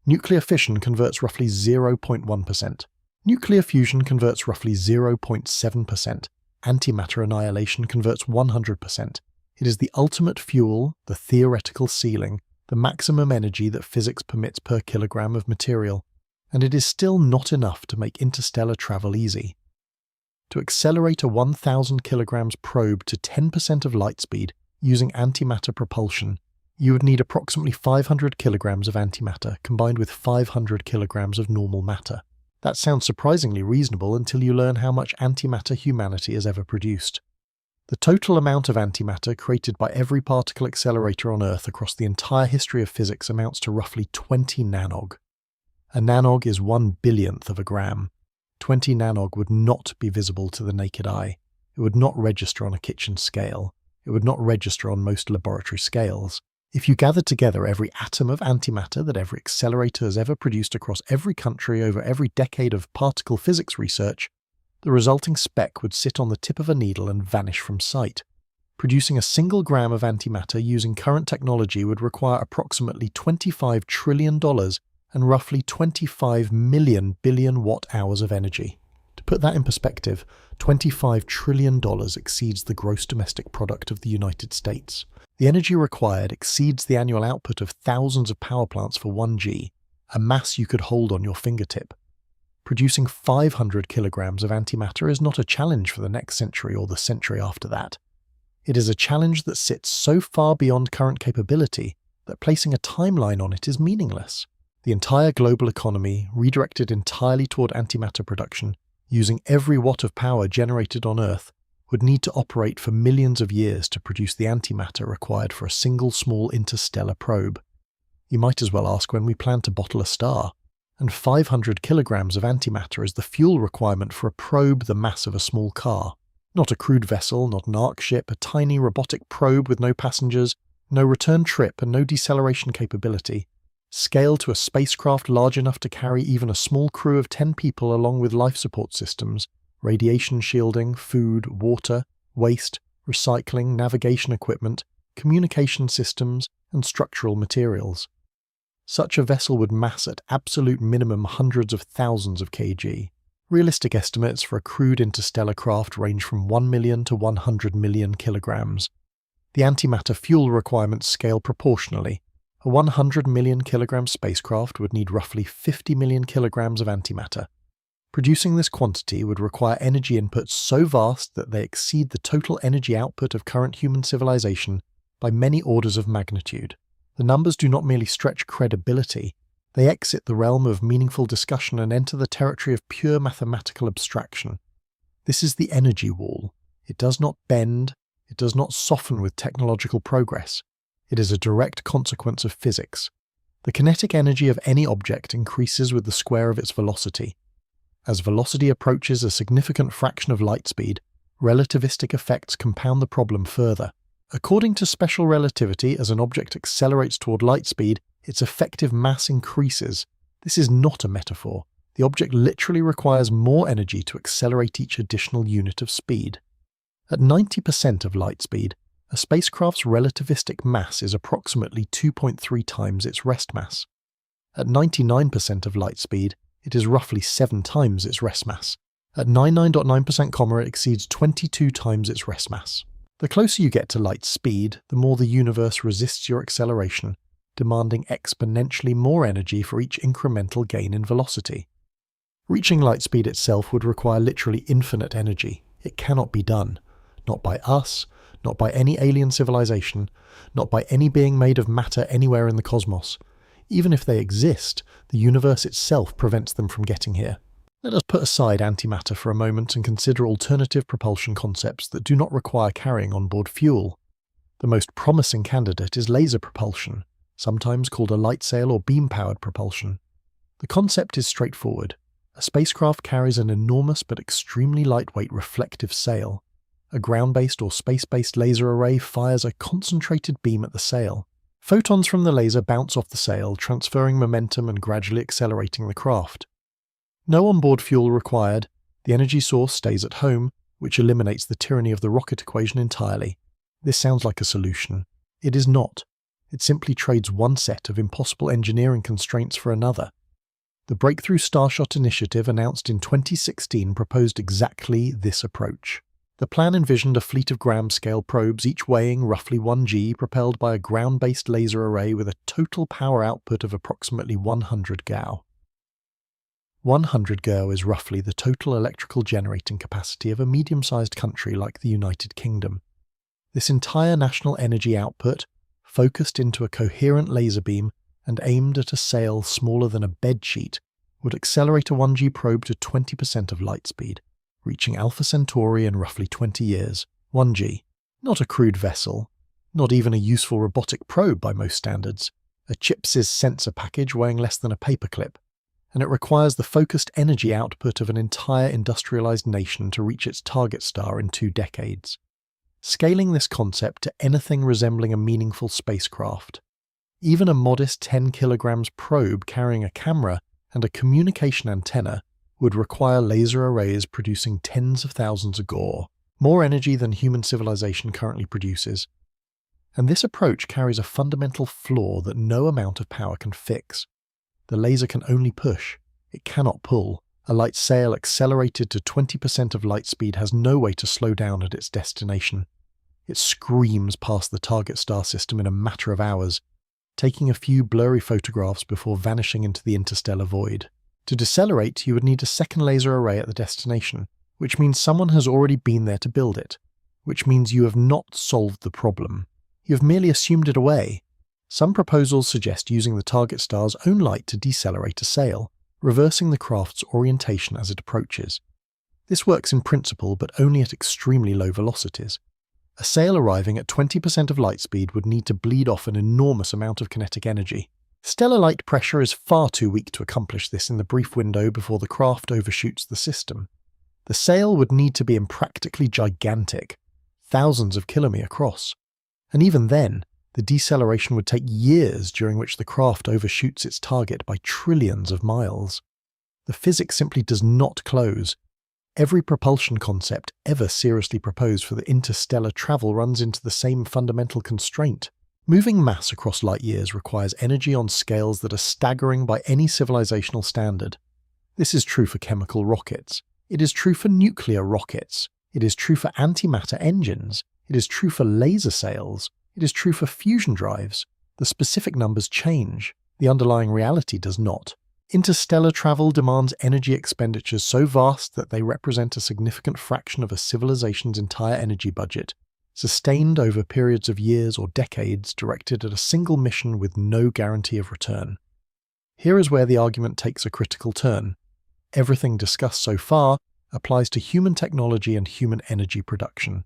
Nuclear fission converts roughly 0.1%. Nuclear fusion converts roughly 0.7%. Antimatter annihilation converts 100%. It is the ultimate fuel, the theoretical ceiling, the maximum energy that physics permits per kilogram of material, and it is still not enough to make interstellar travel easy. To accelerate a 1,000 kilograms probe to 10% of light speed using antimatter propulsion, you would need approximately 500 kilograms of antimatter combined with 500 kilograms of normal matter. That sounds surprisingly reasonable until you learn how much antimatter humanity has ever produced. The total amount of antimatter created by every particle accelerator on Earth across the entire history of physics amounts to roughly 20 nanog. A nanog is 1/1000th of a gram. 20 nanog would not be visible to the naked eye. It would not register on a kitchen scale. It would not register on most laboratory scales. If you gathered together every atom of antimatter that every accelerator has ever produced across every country over every decade of particle physics research, the resulting speck would sit on the tip of a needle and vanish from sight. Producing a single gram of antimatter using current technology would require approximately $25 trillion and roughly 25 million billion watt-hours of energy. To put that in perspective, $25 trillion exceeds the gross domestic product of the United States. The energy required exceeds the annual output of thousands of power plants for 1G, a mass you could hold on your fingertip. Producing 500 kilograms of antimatter is not a challenge for the next century or the century after that. It is a challenge that sits so far beyond current capability that placing a timeline on it is meaningless. The entire global economy, redirected entirely toward antimatter production, using every watt of power generated on Earth, would need to operate for millions of years to produce the antimatter required for a single small interstellar probe. You might as well ask when we plan to bottle a star. And 500 kilograms of antimatter is the fuel requirement for a probe the mass of a small car. Not a crewed vessel, not an arc ship, a tiny robotic probe with no passengers, no return trip and no deceleration capability. Scale to a spacecraft large enough to carry even a small crew of 10 people along with life support systems, radiation shielding, food, water, waste, recycling, navigation equipment, communication systems, and structural materials. Such a vessel would mass at absolute minimum hundreds of thousands of kg. Realistic estimates for a crewed interstellar craft range from 1 million to 100 million kilograms. The antimatter fuel requirements scale proportionally. A 100 million kilogram spacecraft would need roughly 50 million kilograms of antimatter. Producing this quantity would require energy inputs so vast that they exceed the total energy output of current human civilization by many orders of magnitude. The numbers do not merely stretch credibility, they exit the realm of meaningful discussion and enter the territory of pure mathematical abstraction. This is the energy wall. It does not bend, it does not soften with technological progress. It is a direct consequence of physics. The kinetic energy of any object increases with the square of its velocity. As velocity approaches a significant fraction of light speed, relativistic effects compound the problem further. According to special relativity, as an object accelerates toward light speed, its effective mass increases. This is not a metaphor. The object literally requires more energy to accelerate each additional unit of speed. At 90% of light speed, a spacecraft's relativistic mass is approximately 2.3 times its rest mass. At 99% of light speed, it is roughly 7 times its rest mass. At 99.9%, it exceeds 22 times its rest mass. The closer you get to light speed, the more the universe resists your acceleration, demanding exponentially more energy for each incremental gain in velocity. Reaching light speed itself would require literally infinite energy. It cannot be done. Not by us, not by any alien civilization, not by any being made of matter anywhere in the cosmos. Even if they exist, the universe itself prevents them from getting here. Let us put aside antimatter for a moment and consider alternative propulsion concepts that do not require carrying onboard fuel. The most promising candidate is laser propulsion, sometimes called a light sail or beam-powered propulsion. The concept is straightforward. A spacecraft carries an enormous but extremely lightweight reflective sail. A ground-based or space-based laser array fires a concentrated beam at the sail. Photons from the laser bounce off the sail, transferring momentum and gradually accelerating the craft. No onboard fuel required, the energy source stays at home, which eliminates the tyranny of the rocket equation entirely. This sounds like a solution. It is not. It simply trades one set of impossible engineering constraints for another. The Breakthrough Starshot initiative announced in 2016 proposed exactly this approach. The plan envisioned a fleet of gram-scale probes, each weighing roughly 1 g, propelled by a ground-based laser array with a total power output of approximately 100 GAU. 100 GAU is roughly the total electrical generating capacity of a medium-sized country like the United Kingdom. This entire national energy output, focused into a coherent laser beam and aimed at a sail smaller than a bedsheet, would accelerate a 1 g probe to 20% of light speed, reaching Alpha Centauri in roughly 20 years. 1 g. Not a crude vessel, not even a useful robotic probe by most standards, a CHIPS sensor package weighing less than a paperclip, and it requires the focused energy output of an entire industrialized nation to reach its target star in 2 decades. Scaling this concept to anything resembling a meaningful spacecraft, even a modest 10 kilograms probe carrying a camera and a communication antenna would require laser arrays producing tens of thousands of GAU, more energy than human civilization currently produces. And this approach carries a fundamental flaw that no amount of power can fix. The laser can only push, it cannot pull. A light sail accelerated to 20% of light speed has no way to slow down at its destination. It screams past the target star system in a matter of hours, taking a few blurry photographs before vanishing into the interstellar void. To decelerate, you would need a second laser array at the destination, which means someone has already been there to build it, which means you have not solved the problem. You have merely assumed it away. Some proposals suggest using the target star's own light to decelerate a sail, reversing the craft's orientation as it approaches. This works in principle, but only at extremely low velocities. A sail arriving at 20% of light speed would need to bleed off an enormous amount of kinetic energy. Stellar light pressure is far too weak to accomplish this in the brief window before the craft overshoots the system. The sail would need to be impractically gigantic, thousands of kilometers across. And even then, the deceleration would take years, during which the craft overshoots its target by trillions of miles. The physics simply does not close. Every propulsion concept ever seriously proposed for the interstellar travel runs into the same fundamental constraint. Moving mass across light years requires energy on scales that are staggering by any civilizational standard. This is true for chemical rockets. It is true for nuclear rockets. It is true for antimatter engines. It is true for laser sails. It is true for fusion drives. The specific numbers change. The underlying reality does not. Interstellar travel demands energy expenditures so vast that they represent a significant fraction of a civilization's entire energy budget, sustained over periods of years or decades, directed at a single mission with no guarantee of return. Here is where the argument takes a critical turn. Everything discussed so far applies to human technology and human energy production.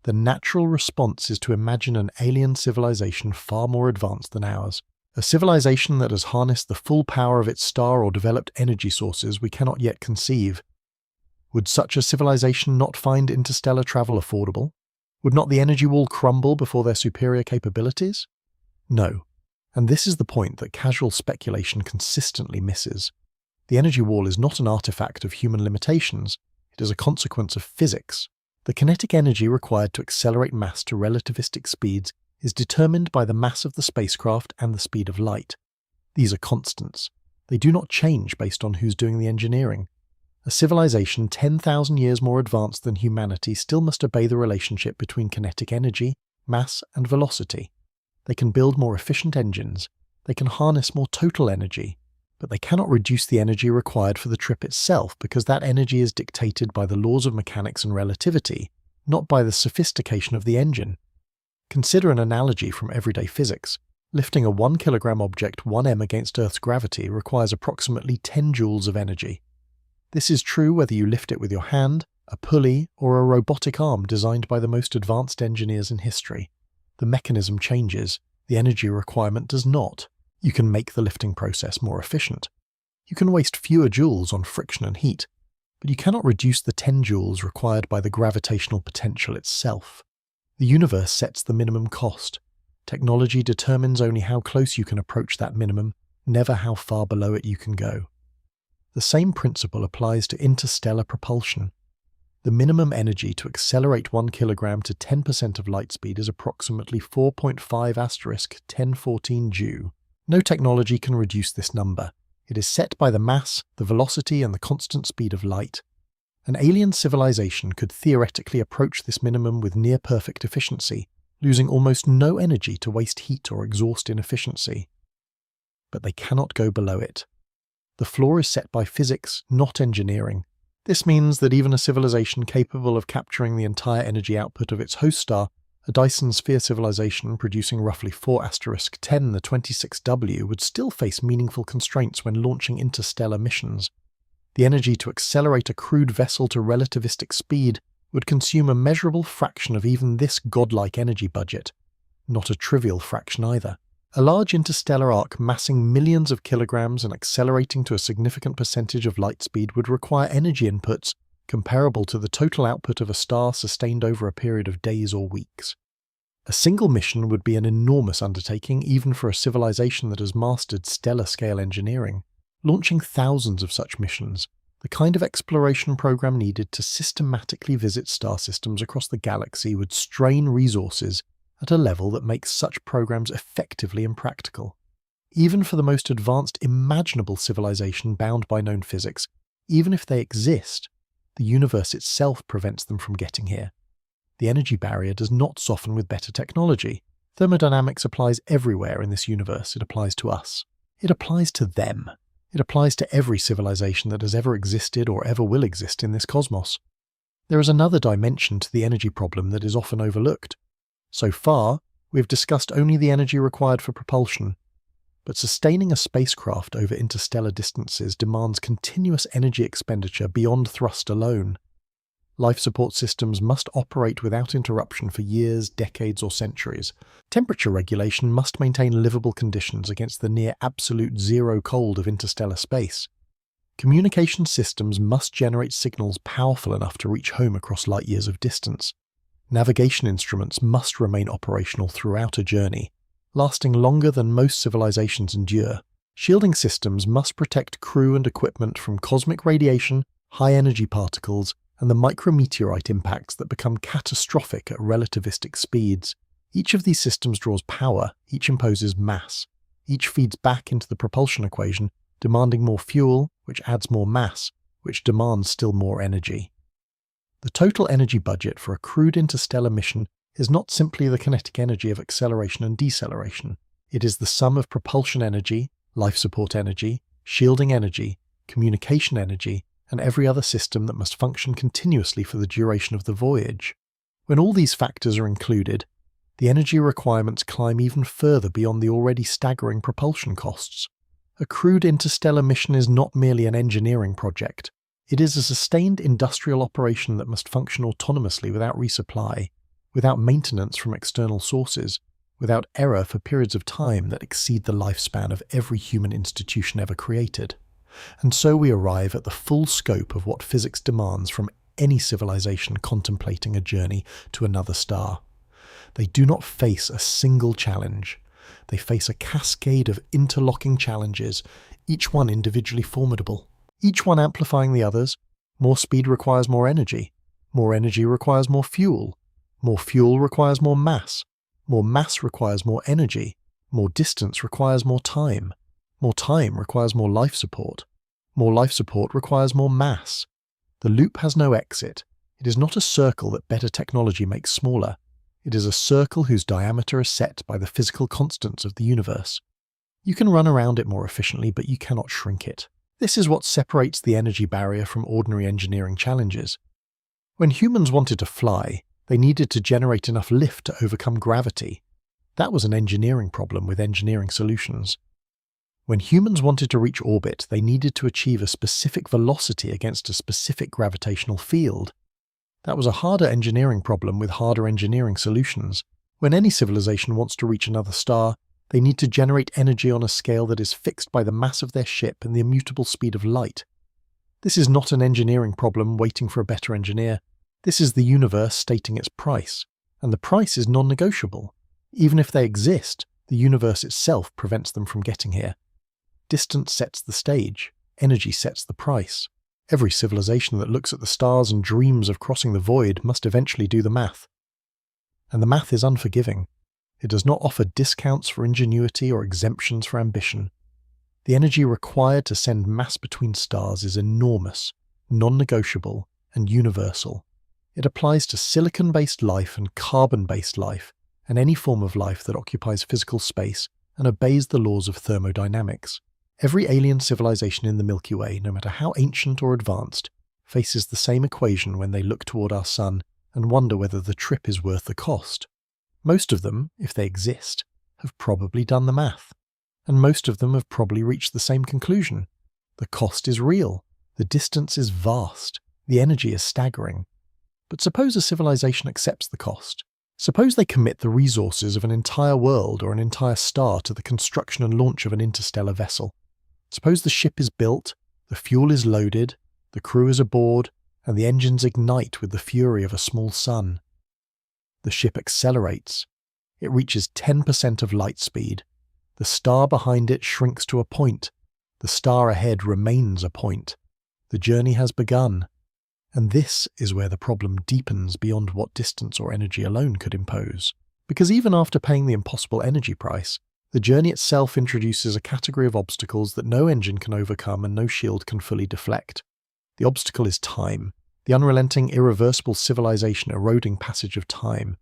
The natural response is to imagine an alien civilization far more advanced than ours, a civilization that has harnessed the full power of its star or developed energy sources we cannot yet conceive. Would such a civilization not find interstellar travel affordable? Would not the energy wall crumble before their superior capabilities? No. And this is the point that casual speculation consistently misses. The energy wall is not an artifact of human limitations, it is a consequence of physics. The kinetic energy required to accelerate mass to relativistic speeds is determined by the mass of the spacecraft and the speed of light. These are constants. They do not change based on who's doing the engineering. A civilization 10,000 years more advanced than humanity still must obey the relationship between kinetic energy, mass, and velocity. They can build more efficient engines, they can harness more total energy, but they cannot reduce the energy required for the trip itself because that energy is dictated by the laws of mechanics and relativity, not by the sophistication of the engine. Consider an analogy from everyday physics. Lifting a 1 kilogram object 1m against Earth's gravity requires approximately 10 joules of energy. This is true whether you lift it with your hand, a pulley, or a robotic arm designed by the most advanced engineers in history. The mechanism changes, the energy requirement does not. You can make the lifting process more efficient. You can waste fewer joules on friction and heat, but you cannot reduce the 10 joules required by the gravitational potential itself. The universe sets the minimum cost. Technology determines only how close you can approach that minimum, never how far below it you can go. The same principle applies to interstellar propulsion. The minimum energy to accelerate 1 kilogram to 10% of light speed is approximately 4.5*1014 joule. No technology can reduce this number. It is set by the mass, the velocity, and the constant speed of light. An alien civilization could theoretically approach this minimum with near-perfect efficiency, losing almost no energy to waste heat or exhaust inefficiency. But they cannot go below it. The floor is set by physics, not engineering. This means that even a civilization capable of capturing the entire energy output of its host star, a Dyson sphere civilization producing roughly 4*10 the 26W, would still face meaningful constraints when launching interstellar missions. The energy to accelerate a crewed vessel to relativistic speed would consume a measurable fraction of even this godlike energy budget. Not a trivial fraction either. A large interstellar arc massing millions of kilograms and accelerating to a significant percentage of light speed would require energy inputs comparable to the total output of a star sustained over a period of days or weeks. A single mission would be an enormous undertaking even for a civilization that has mastered stellar-scale engineering. Launching thousands of such missions, the kind of exploration program needed to systematically visit star systems across the galaxy would strain resources at a level that makes such programs effectively impractical. Even for the most advanced imaginable civilization bound by known physics, even if they exist, the universe itself prevents them from getting here. The energy barrier does not soften with better technology. Thermodynamics applies everywhere in this universe. It applies to us. It applies to them. It applies to every civilization that has ever existed or ever will exist in this cosmos. There is another dimension to the energy problem that is often overlooked. So far, we have discussed only the energy required for propulsion, but sustaining a spacecraft over interstellar distances demands continuous energy expenditure beyond thrust alone. Life support systems must operate without interruption for years, decades, or centuries. Temperature regulation must maintain livable conditions against the near absolute zero cold of interstellar space. Communication systems must generate signals powerful enough to reach home across light years of distance. Navigation instruments must remain operational throughout a journey, lasting longer than most civilizations endure. Shielding systems must protect crew and equipment from cosmic radiation, high-energy particles, and the micrometeorite impacts that become catastrophic at relativistic speeds. Each of these systems draws power, each imposes mass. Each feeds back into the propulsion equation, demanding more fuel, which adds more mass, which demands still more energy. The total energy budget for a crewed interstellar mission is not simply the kinetic energy of acceleration and deceleration. It is the sum of propulsion energy, life support energy, shielding energy, communication energy, and every other system that must function continuously for the duration of the voyage. When all these factors are included, the energy requirements climb even further beyond the already staggering propulsion costs. A crewed interstellar mission is not merely an engineering project. It is a sustained industrial operation that must function autonomously without resupply, without maintenance from external sources, without error for periods of time that exceed the lifespan of every human institution ever created. And so we arrive at the full scope of what physics demands from any civilization contemplating a journey to another star. They do not face a single challenge. They face a cascade of interlocking challenges, each one individually formidable, each one amplifying the others. More speed requires more energy requires more fuel requires more mass requires more energy, more distance requires more time requires more life support requires more mass. The loop has no exit. It is not a circle that better technology makes smaller. It is a circle whose diameter is set by the physical constants of the universe. You can run around it more efficiently, but you cannot shrink it. This is what separates the energy barrier from ordinary engineering challenges. When humans wanted to fly, they needed to generate enough lift to overcome gravity. That was an engineering problem with engineering solutions. When humans wanted to reach orbit, they needed to achieve a specific velocity against a specific gravitational field. That was a harder engineering problem with harder engineering solutions. When any civilization wants to reach another star, they need to generate energy on a scale that is fixed by the mass of their ship and the immutable speed of light. This is not an engineering problem waiting for a better engineer. This is the universe stating its price, and the price is non-negotiable. Even if they exist, the universe itself prevents them from getting here. Distance sets the stage, energy sets the price. Every civilization that looks at the stars and dreams of crossing the void must eventually do the math. And the math is unforgiving. It does not offer discounts for ingenuity or exemptions for ambition. The energy required to send mass between stars is enormous, non-negotiable, and universal. It applies to silicon-based life and carbon-based life, and any form of life that occupies physical space and obeys the laws of thermodynamics. Every alien civilization in the Milky Way, no matter how ancient or advanced, faces the same equation when they look toward our sun and wonder whether the trip is worth the cost. Most of them, if they exist, have probably done the math, and most of them have probably reached the same conclusion. The cost is real, the distance is vast, the energy is staggering. But suppose a civilization accepts the cost. Suppose they commit the resources of an entire world or an entire star to the construction and launch of an interstellar vessel. Suppose the ship is built, the fuel is loaded, the crew is aboard, and the engines ignite with the fury of a small sun. The ship accelerates. It reaches 10% of light speed. The star behind it shrinks to a point. The star ahead remains a point. The journey has begun. And this is where the problem deepens beyond what distance or energy alone could impose. Because even after paying the impossible energy price, the journey itself introduces a category of obstacles that no engine can overcome and no shield can fully deflect. The obstacle is time, the unrelenting, irreversible civilization eroding passage of time.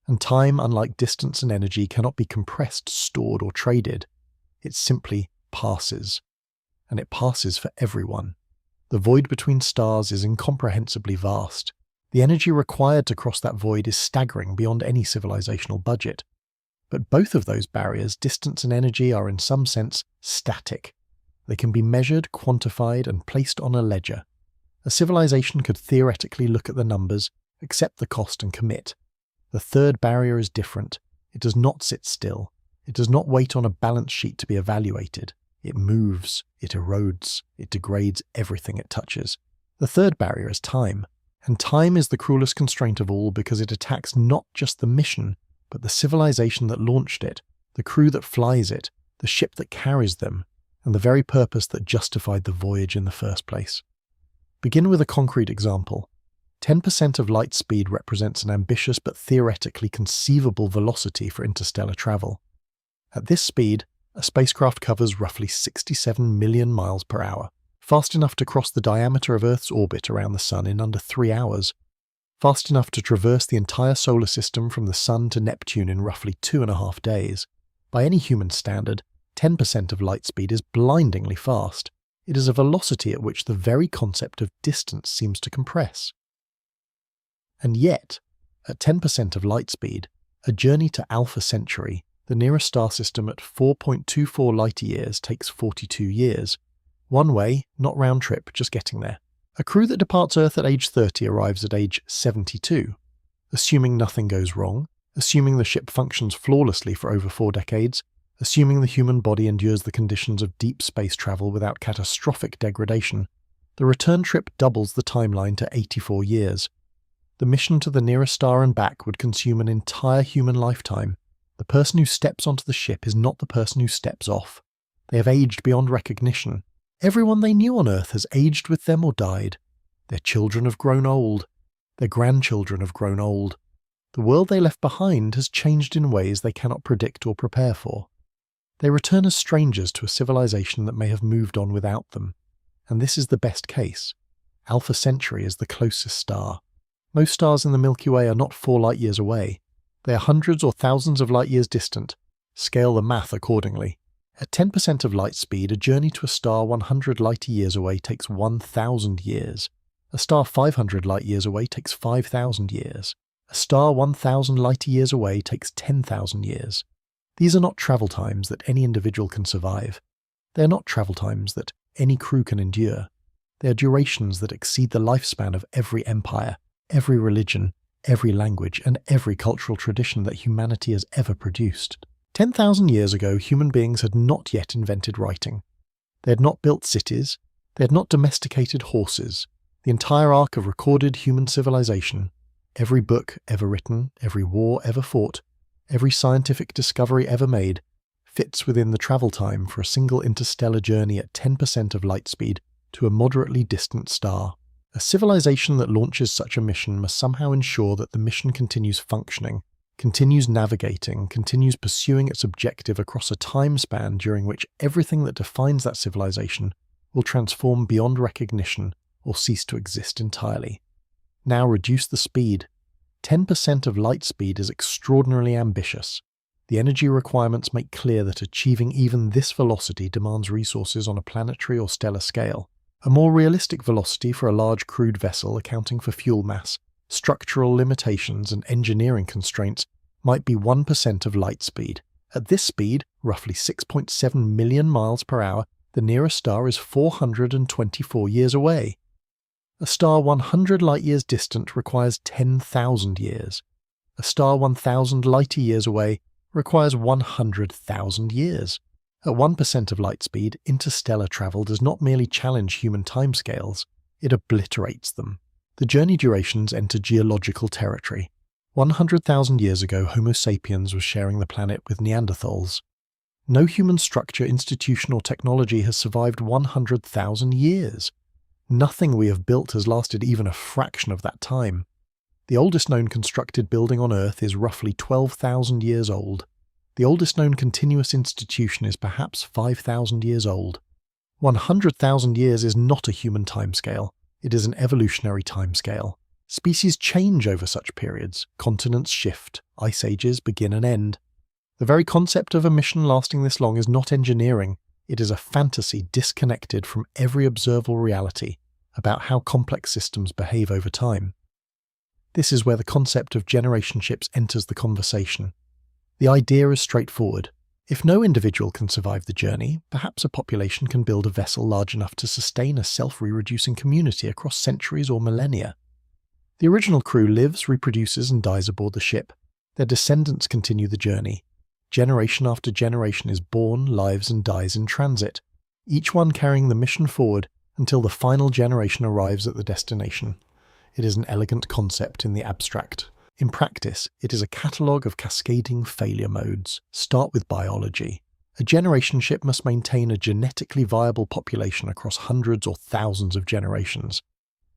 And time, unlike distance and energy, cannot be compressed, stored, or traded. It simply passes. And it passes for everyone. The void between stars is incomprehensibly vast. The energy required to cross that void is staggering beyond any civilizational budget. But both of those barriers, distance and energy, are in some sense static. They can be measured, quantified, and placed on a ledger. A civilization could theoretically look at the numbers, accept the cost, and commit. The third barrier is different. It does not sit still. It does not wait on a balance sheet to be evaluated. It moves, it erodes, it degrades everything it touches. The third barrier is time. And time is the cruelest constraint of all because it attacks not just the mission, but the civilization that launched it, the crew that flies it, the ship that carries them, and the very purpose that justified the voyage in the first place. Begin with a concrete example. 10% of light speed represents an ambitious but theoretically conceivable velocity for interstellar travel. At this speed, a spacecraft covers roughly 67 million miles per hour, fast enough to cross the diameter of Earth's orbit around the Sun in under 3 hours, fast enough to traverse the entire solar system from the Sun to Neptune in roughly 2.5 days. By any human standard, 10% of light speed is blindingly fast. It is a velocity at which the very concept of distance seems to compress. And yet, at 10% of light speed, a journey to Alpha Centauri, the nearest star system at 4.24 light-years, takes 42 years. One way, not round trip, just getting there. A crew that departs Earth at age 30 arrives at age 72. Assuming nothing goes wrong, assuming the ship functions flawlessly for over 4 decades, assuming the human body endures the conditions of deep space travel without catastrophic degradation, the return trip doubles the timeline to 84 years. The mission to the nearest star and back would consume an entire human lifetime. The person who steps onto the ship is not the person who steps off. They have aged beyond recognition. Everyone they knew on Earth has aged with them or died. Their children have grown old. Their grandchildren have grown old. The world they left behind has changed in ways they cannot predict or prepare for. They return as strangers to a civilization that may have moved on without them. And this is the best case. Alpha Centauri is the closest star. Most stars in the Milky Way are not 4 light-years away. They are hundreds or thousands of light-years distant. Scale the math accordingly. At 10% of light speed, a journey to a star 100 light-years away takes 1,000 years. A star 500 light-years away takes 5,000 years. A star 1,000 light-years away takes 10,000 years. These are not travel times that any individual can survive. They are not travel times that any crew can endure. They are durations that exceed the lifespan of every empire, every religion, every language, and every cultural tradition that humanity has ever produced. 10,000 years ago, human beings had not yet invented writing. They had not built cities. They had not domesticated horses. The entire arc of recorded human civilization, every book ever written, every war ever fought, every scientific discovery ever made, fits within the travel time for a single interstellar journey at 10% of light speed to a moderately distant star. A civilization that launches such a mission must somehow ensure that the mission continues functioning, continues navigating, continues pursuing its objective across a time span during which everything that defines that civilization will transform beyond recognition or cease to exist entirely. Now reduce the speed. 10% of light speed is extraordinarily ambitious. The energy requirements make clear that achieving even this velocity demands resources on a planetary or stellar scale. A more realistic velocity for a large crewed vessel accounting for fuel mass, structural limitations and engineering constraints might be 1% of light speed. At this speed, roughly 6.7 million miles per hour, the nearest star is 424 years away. A star 100 light-years distant requires 10,000 years. A star 1,000 light-years away requires 100,000 years. At 1% of light speed, interstellar travel does not merely challenge human timescales, it obliterates them. The journey durations enter geological territory. 100,000 years ago, Homo sapiens was sharing the planet with Neanderthals. No human structure, institution, or technology has survived 100,000 years. Nothing we have built has lasted even a fraction of that time. The oldest known constructed building on Earth is roughly 12,000 years old. The oldest known continuous institution is perhaps 5,000 years old. 100,000 years is not a human timescale. It is an evolutionary timescale. Species change over such periods. Continents shift. Ice ages begin and end. The very concept of a mission lasting this long is not engineering. It is a fantasy disconnected from every observable reality about how complex systems behave over time. This is where the concept of generation ships enters the conversation. The idea is straightforward. If no individual can survive the journey, perhaps a population can build a vessel large enough to sustain a self-reproducing community across centuries or millennia. The original crew lives, reproduces, and dies aboard the ship. Their descendants continue the journey. Generation after generation is born, lives, and dies in transit, each one carrying the mission forward until the final generation arrives at the destination. It is an elegant concept in the abstract. In practice, it is a catalogue of cascading failure modes. Start with biology. A generation ship must maintain a genetically viable population across hundreds or thousands of generations.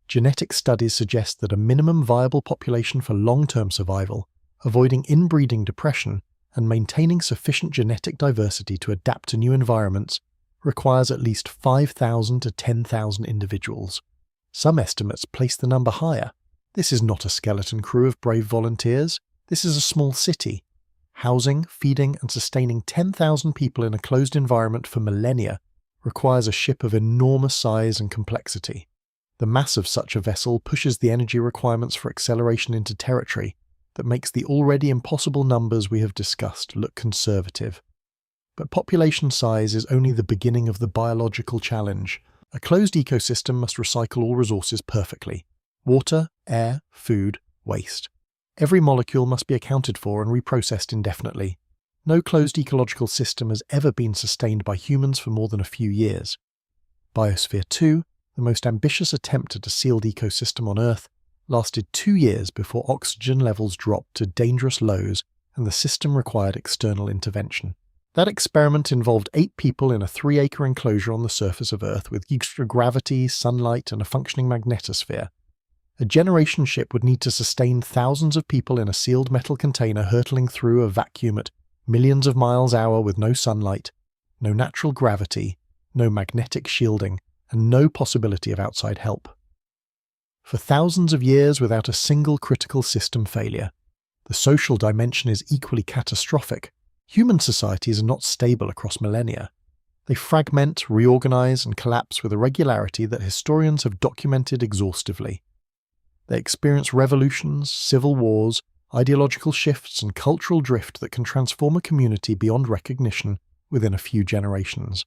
Genetic studies suggest that a minimum viable population for long-term survival, avoiding inbreeding depression, and maintaining sufficient genetic diversity to adapt to new environments requires at least 5,000 to 10,000 individuals. Some estimates place the number higher. This is not a skeleton crew of brave volunteers. This is a small city. Housing, feeding, and sustaining 10,000 people in a closed environment for millennia requires a ship of enormous size and complexity. The mass of such a vessel pushes the energy requirements for acceleration into territory that makes the already impossible numbers we have discussed look conservative. But population size is only the beginning of the biological challenge. A closed ecosystem must recycle all resources perfectly: water, air, food, waste. Every molecule must be accounted for and reprocessed indefinitely. No closed ecological system has ever been sustained by humans for more than a few years. Biosphere 2, the most ambitious attempt at a sealed ecosystem on Earth, lasted 2 years before oxygen levels dropped to dangerous lows and the system required external intervention. That experiment involved 8 people in a 3-acre enclosure on the surface of Earth with extra gravity, sunlight, and a functioning magnetosphere. A generation ship would need to sustain thousands of people in a sealed metal container hurtling through a vacuum at millions of miles an hour with no sunlight, no natural gravity, no magnetic shielding, and no possibility of outside help. For thousands of years without a single critical system failure. The social dimension is equally catastrophic. Human societies are not stable across millennia. They fragment, reorganize, and collapse with a regularity that historians have documented exhaustively. They experience revolutions, civil wars, ideological shifts, and cultural drift that can transform a community beyond recognition within a few generations.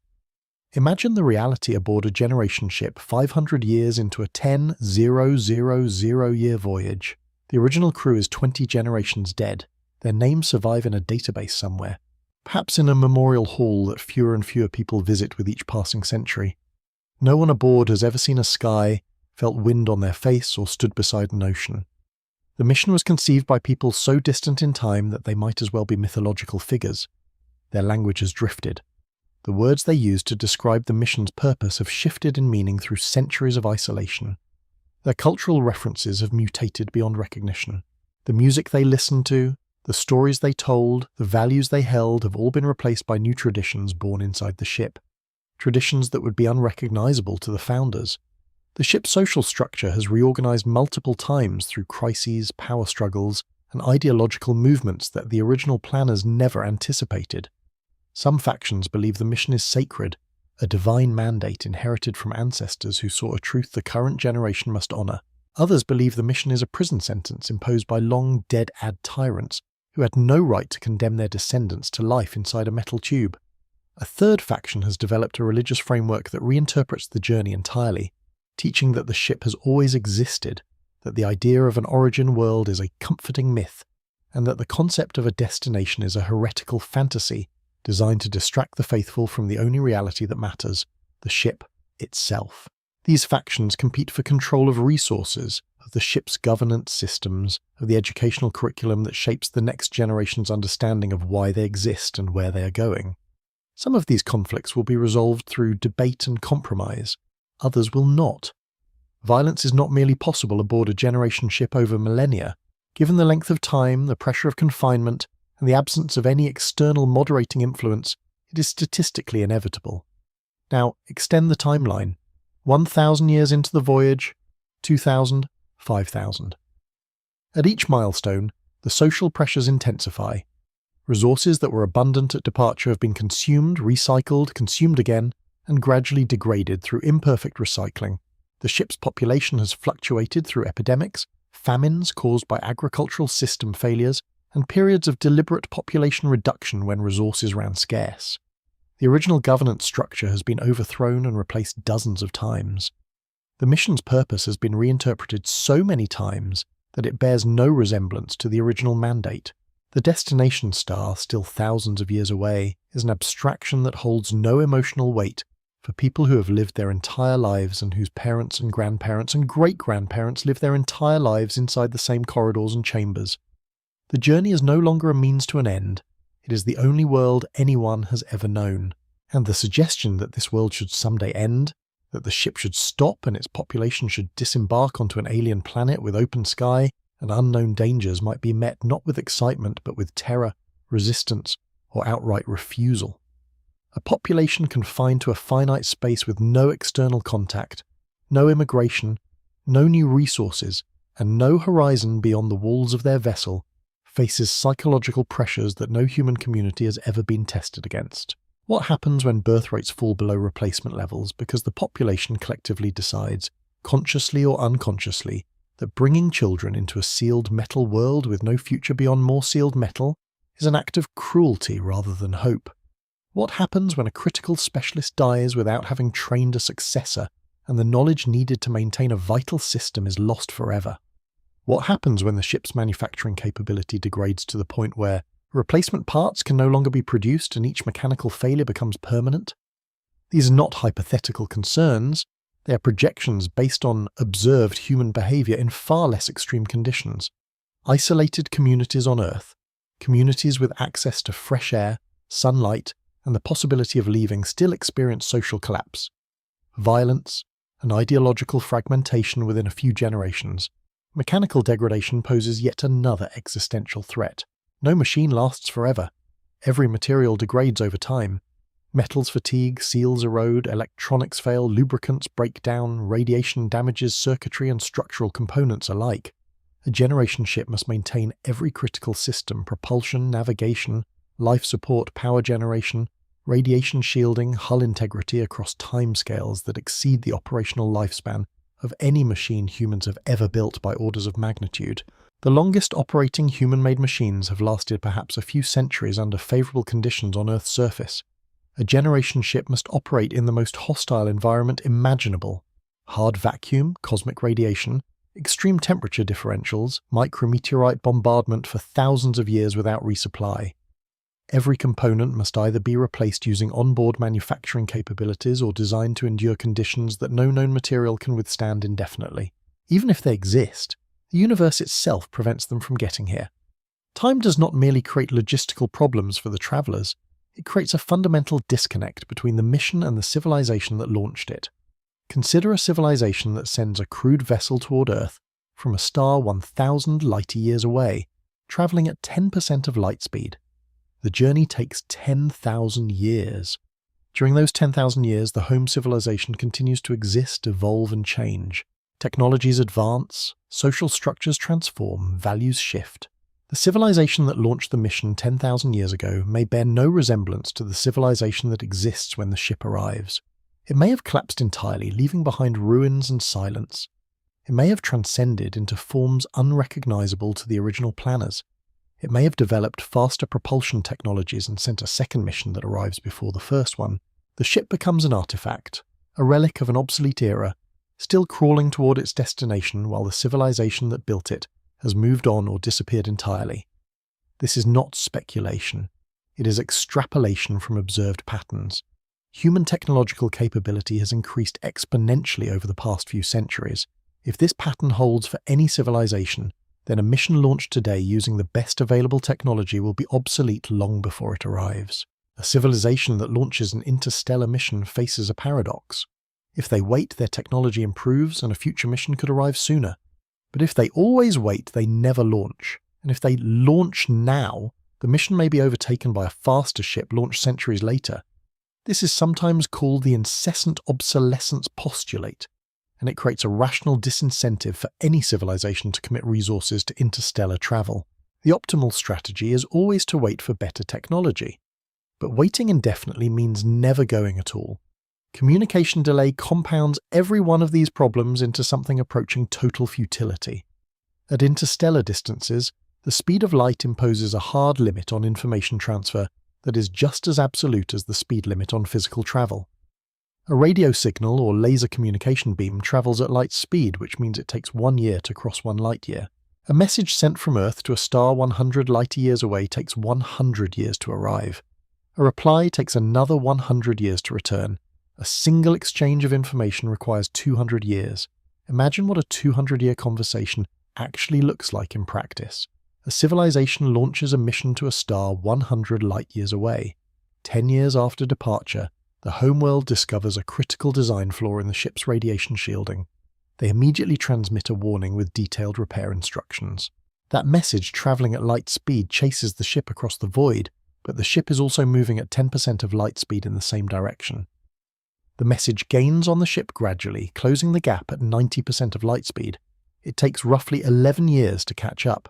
Imagine the reality aboard a generation ship 500 years into a 10,000-year voyage. The original crew is 20 generations dead. Their names survive in a database somewhere, perhaps in a memorial hall that fewer and fewer people visit with each passing century. No one aboard has ever seen a sky, felt wind on their face, or stood beside an ocean. The mission was conceived by people so distant in time that they might as well be mythological figures. Their language has drifted. The words they use to describe the mission's purpose have shifted in meaning through centuries of isolation. Their cultural references have mutated beyond recognition. The music they listened to, the stories they told, the values they held have all been replaced by new traditions born inside the ship. Traditions that would be unrecognizable to the founders. The ship's social structure has reorganized multiple times through crises, power struggles, and ideological movements that the original planners never anticipated. Some factions believe the mission is sacred, a divine mandate inherited from ancestors who saw a truth the current generation must honor. Others believe the mission is a prison sentence imposed by long dead-ad tyrants who had no right to condemn their descendants to life inside a metal tube. A third faction has developed a religious framework that reinterprets the journey entirely, teaching that the ship has always existed, that the idea of an origin world is a comforting myth, and that the concept of a destination is a heretical fantasy designed to distract the faithful from the only reality that matters, the ship itself. These factions compete for control of resources, of the ship's governance systems, of the educational curriculum that shapes the next generation's understanding of why they exist and where they are going. Some of these conflicts will be resolved through debate and compromise, others will not. Violence is not merely possible aboard a generation ship over millennia. Given the length of time, the pressure of confinement, and the absence of any external moderating influence, it is statistically inevitable. Now, extend the timeline. 1,000 years into the voyage, 2,000, 5,000. At each milestone, the social pressures intensify. Resources that were abundant at departure have been consumed, recycled, consumed again, and gradually degraded through imperfect recycling. The ship's population has fluctuated through epidemics, famines caused by agricultural system failures, and periods of deliberate population reduction when resources ran scarce. The original governance structure has been overthrown and replaced dozens of times. The mission's purpose has been reinterpreted so many times that it bears no resemblance to the original mandate. The destination star, still thousands of years away, is an abstraction that holds no emotional weight for people who have lived their entire lives and whose parents and grandparents and great-grandparents lived their entire lives inside the same corridors and chambers. The journey is no longer a means to an end. It is the only world anyone has ever known. And the suggestion that this world should someday end, that the ship should stop and its population should disembark onto an alien planet with open sky and unknown dangers might be met not with excitement but with terror, resistance, or outright refusal. A population confined to a finite space with no external contact, no immigration, no new resources, and no horizon beyond the walls of their vessel, faces psychological pressures that no human community has ever been tested against. What happens when birth rates fall below replacement levels because the population collectively decides, consciously or unconsciously, that bringing children into a sealed metal world with no future beyond more sealed metal is an act of cruelty rather than hope? What happens when a critical specialist dies without having trained a successor and the knowledge needed to maintain a vital system is lost forever? What happens when the ship's manufacturing capability degrades to the point where replacement parts can no longer be produced and each mechanical failure becomes permanent? These are not hypothetical concerns, they are projections based on observed human behaviour in far less extreme conditions. Isolated communities on Earth, communities with access to fresh air, sunlight, and the possibility of leaving still experience social collapse. Violence and ideological fragmentation within a few generations. Mechanical degradation poses yet another existential threat. No machine lasts forever. Every material degrades over time. Metals fatigue, seals erode, electronics fail, lubricants break down, radiation damages circuitry and structural components alike. A generation ship must maintain every critical system: propulsion, navigation, life support, power generation, radiation shielding, hull integrity across timescales that exceed the operational lifespan of any machine humans have ever built by orders of magnitude. The longest operating human-made machines have lasted perhaps a few centuries under favourable conditions on Earth's surface. A generation ship must operate in the most hostile environment imaginable: hard vacuum, cosmic radiation, extreme temperature differentials, micrometeorite bombardment for thousands of years without resupply. Every component must either be replaced using onboard manufacturing capabilities or designed to endure conditions that no known material can withstand indefinitely. Even if they exist, the universe itself prevents them from getting here. Time does not merely create logistical problems for the travellers, it creates a fundamental disconnect between the mission and the civilization that launched it. Consider a civilization that sends a crewed vessel toward Earth from a star 1,000 light-years away, travelling at 10% of light speed. The journey takes 10,000 years. During those 10,000 years, the home civilization continues to exist, evolve and change. Technologies advance, social structures transform, values shift. The civilization that launched the mission 10,000 years ago may bear no resemblance to the civilization that exists when the ship arrives. It may have collapsed entirely, leaving behind ruins and silence. It may have transcended into forms unrecognizable to the original planners. It may have developed faster propulsion technologies and sent a second mission that arrives before the first one. The ship becomes an artifact, a relic of an obsolete era, still crawling toward its destination while the civilization that built it has moved on or disappeared entirely. This is not speculation. It is extrapolation from observed patterns. Human technological capability has increased exponentially over the past few centuries. If this pattern holds for any civilization, then a mission launched today using the best available technology will be obsolete long before it arrives. A civilization that launches an interstellar mission faces a paradox. If they wait, their technology improves and a future mission could arrive sooner. But if they always wait, they never launch. And if they launch now, the mission may be overtaken by a faster ship launched centuries later. This is sometimes called the incessant obsolescence postulate, and it creates a rational disincentive for any civilization to commit resources to interstellar travel. The optimal strategy is always to wait for better technology. But waiting indefinitely means never going at all. Communication delay compounds every one of these problems into something approaching total futility. At interstellar distances, the speed of light imposes a hard limit on information transfer that is just as absolute as the speed limit on physical travel. A radio signal or laser communication beam travels at light speed, which means it takes 1 year to cross 1 light year. A message sent from Earth to a star 100 light-years away takes 100 years to arrive. A reply takes another 100 years to return. A single exchange of information requires 200 years. Imagine what a 200-year conversation actually looks like in practice. A civilization launches a mission to a star 100 light-years away. 10 years after departure, the homeworld discovers a critical design flaw in the ship's radiation shielding. They immediately transmit a warning with detailed repair instructions. That message, traveling at light speed, chases the ship across the void, but the ship is also moving at 10% of light speed in the same direction. The message gains on the ship gradually, closing the gap at 90% of light speed. It takes roughly 11 years to catch up.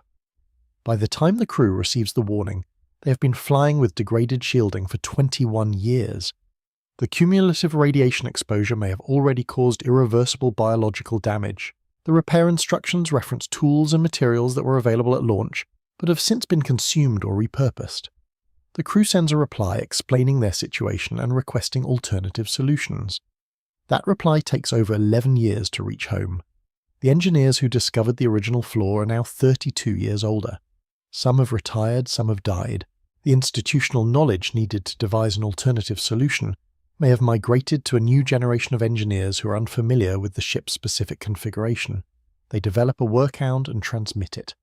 By the time the crew receives the warning, they have been flying with degraded shielding for 21 years. The cumulative radiation exposure may have already caused irreversible biological damage. The repair instructions reference tools and materials that were available at launch, but have since been consumed or repurposed. The crew sends a reply explaining their situation and requesting alternative solutions. That reply takes over 11 years to reach home. The engineers who discovered the original flaw are now 32 years older. Some have retired, some have died. The institutional knowledge needed to devise an alternative solution may have migrated to a new generation of engineers who are unfamiliar with the ship's specific configuration. They develop a workaround and transmit it.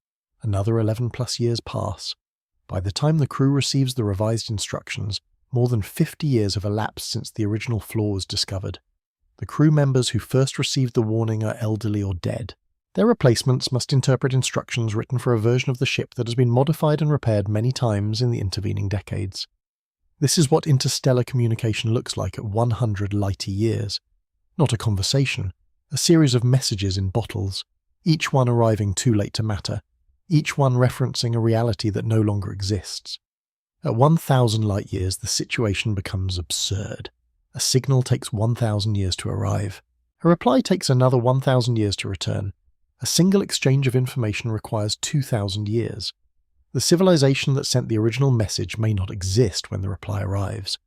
Another 11+ years pass. By the time the crew receives the revised instructions, more than 50 years have elapsed since the original flaw was discovered. The crew members who first received the warning are elderly or dead. Their replacements must interpret instructions written for a version of the ship that has been modified and repaired many times in the intervening decades. This is what interstellar communication looks like at 100 light-years. Not a conversation, a series of messages in bottles, each one arriving too late to matter, each one referencing a reality that no longer exists. At 1,000 light-years, the situation becomes absurd. A signal takes 1,000 years to arrive. A reply takes another 1,000 years to return. A single exchange of information requires 2,000 years. The civilization that sent the original message may not exist when the reply arrives.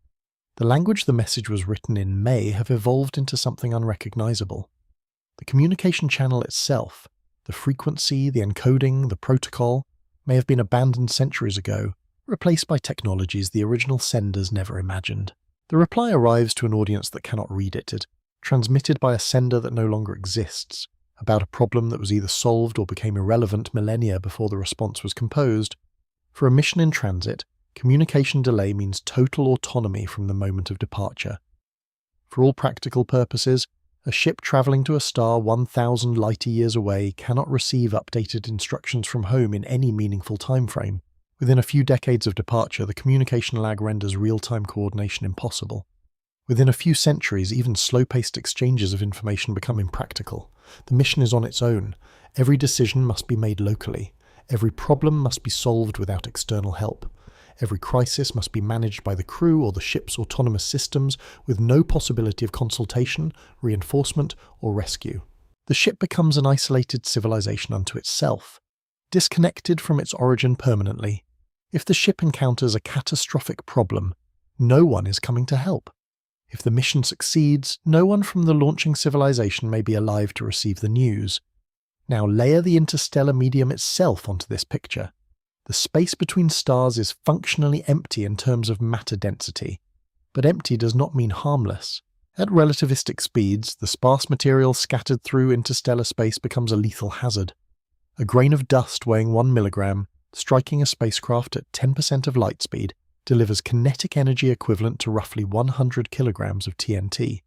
The language the message was written in may have evolved into something unrecognizable. The communication channel itself, the frequency, the encoding, the protocol, may have been abandoned centuries ago, replaced by technologies the original senders never imagined. The reply arrives to an audience that cannot read it, transmitted by a sender that no longer exists, about a problem that was either solved or became irrelevant millennia before the response was composed. For a mission in transit, communication delay means total autonomy from the moment of departure. For all practical purposes, a ship travelling to a star 1,000 light-years away cannot receive updated instructions from home in any meaningful time frame. Within a few decades of departure, the communication lag renders real-time coordination impossible. Within a few centuries, even slow-paced exchanges of information become impractical. The mission is on its own. Every decision must be made locally. Every problem must be solved without external help. Every crisis must be managed by the crew or the ship's autonomous systems with no possibility of consultation, reinforcement, or rescue. The ship becomes an isolated civilization unto itself, disconnected from its origin permanently. If the ship encounters a catastrophic problem, no one is coming to help. If the mission succeeds, no one from the launching civilization may be alive to receive the news. Now layer the interstellar medium itself onto this picture. The space between stars is functionally empty in terms of matter density, but empty does not mean harmless. At relativistic speeds, the sparse material scattered through interstellar space becomes a lethal hazard. A grain of dust weighing 1 milligram, striking a spacecraft at 10% of light speed, delivers kinetic energy equivalent to roughly 100 kilograms of TNT.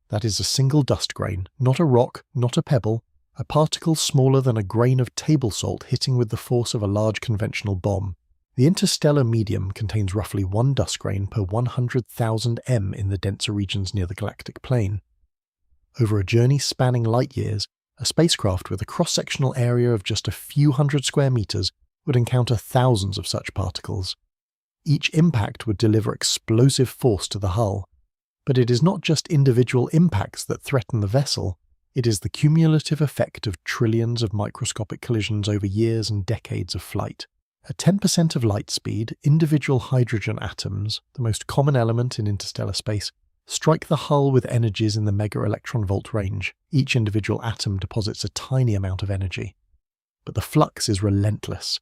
That is a single dust grain, not a rock, not a pebble, a particle smaller than a grain of table salt hitting with the force of a large conventional bomb. The interstellar medium contains roughly 1 dust grain per 100,000 m in the denser regions near the galactic plane. Over a journey spanning light years, a spacecraft with a cross-sectional area of just a few hundred square meters would encounter thousands of such particles. Each impact would deliver explosive force to the hull. But it is not just individual impacts that threaten the vessel. It is the cumulative effect of trillions of microscopic collisions over years and decades of flight. At 10% of light speed, individual hydrogen atoms, the most common element in interstellar space, strike the hull with energies in the mega-electron-volt range. Each individual atom deposits a tiny amount of energy. But the flux is relentless.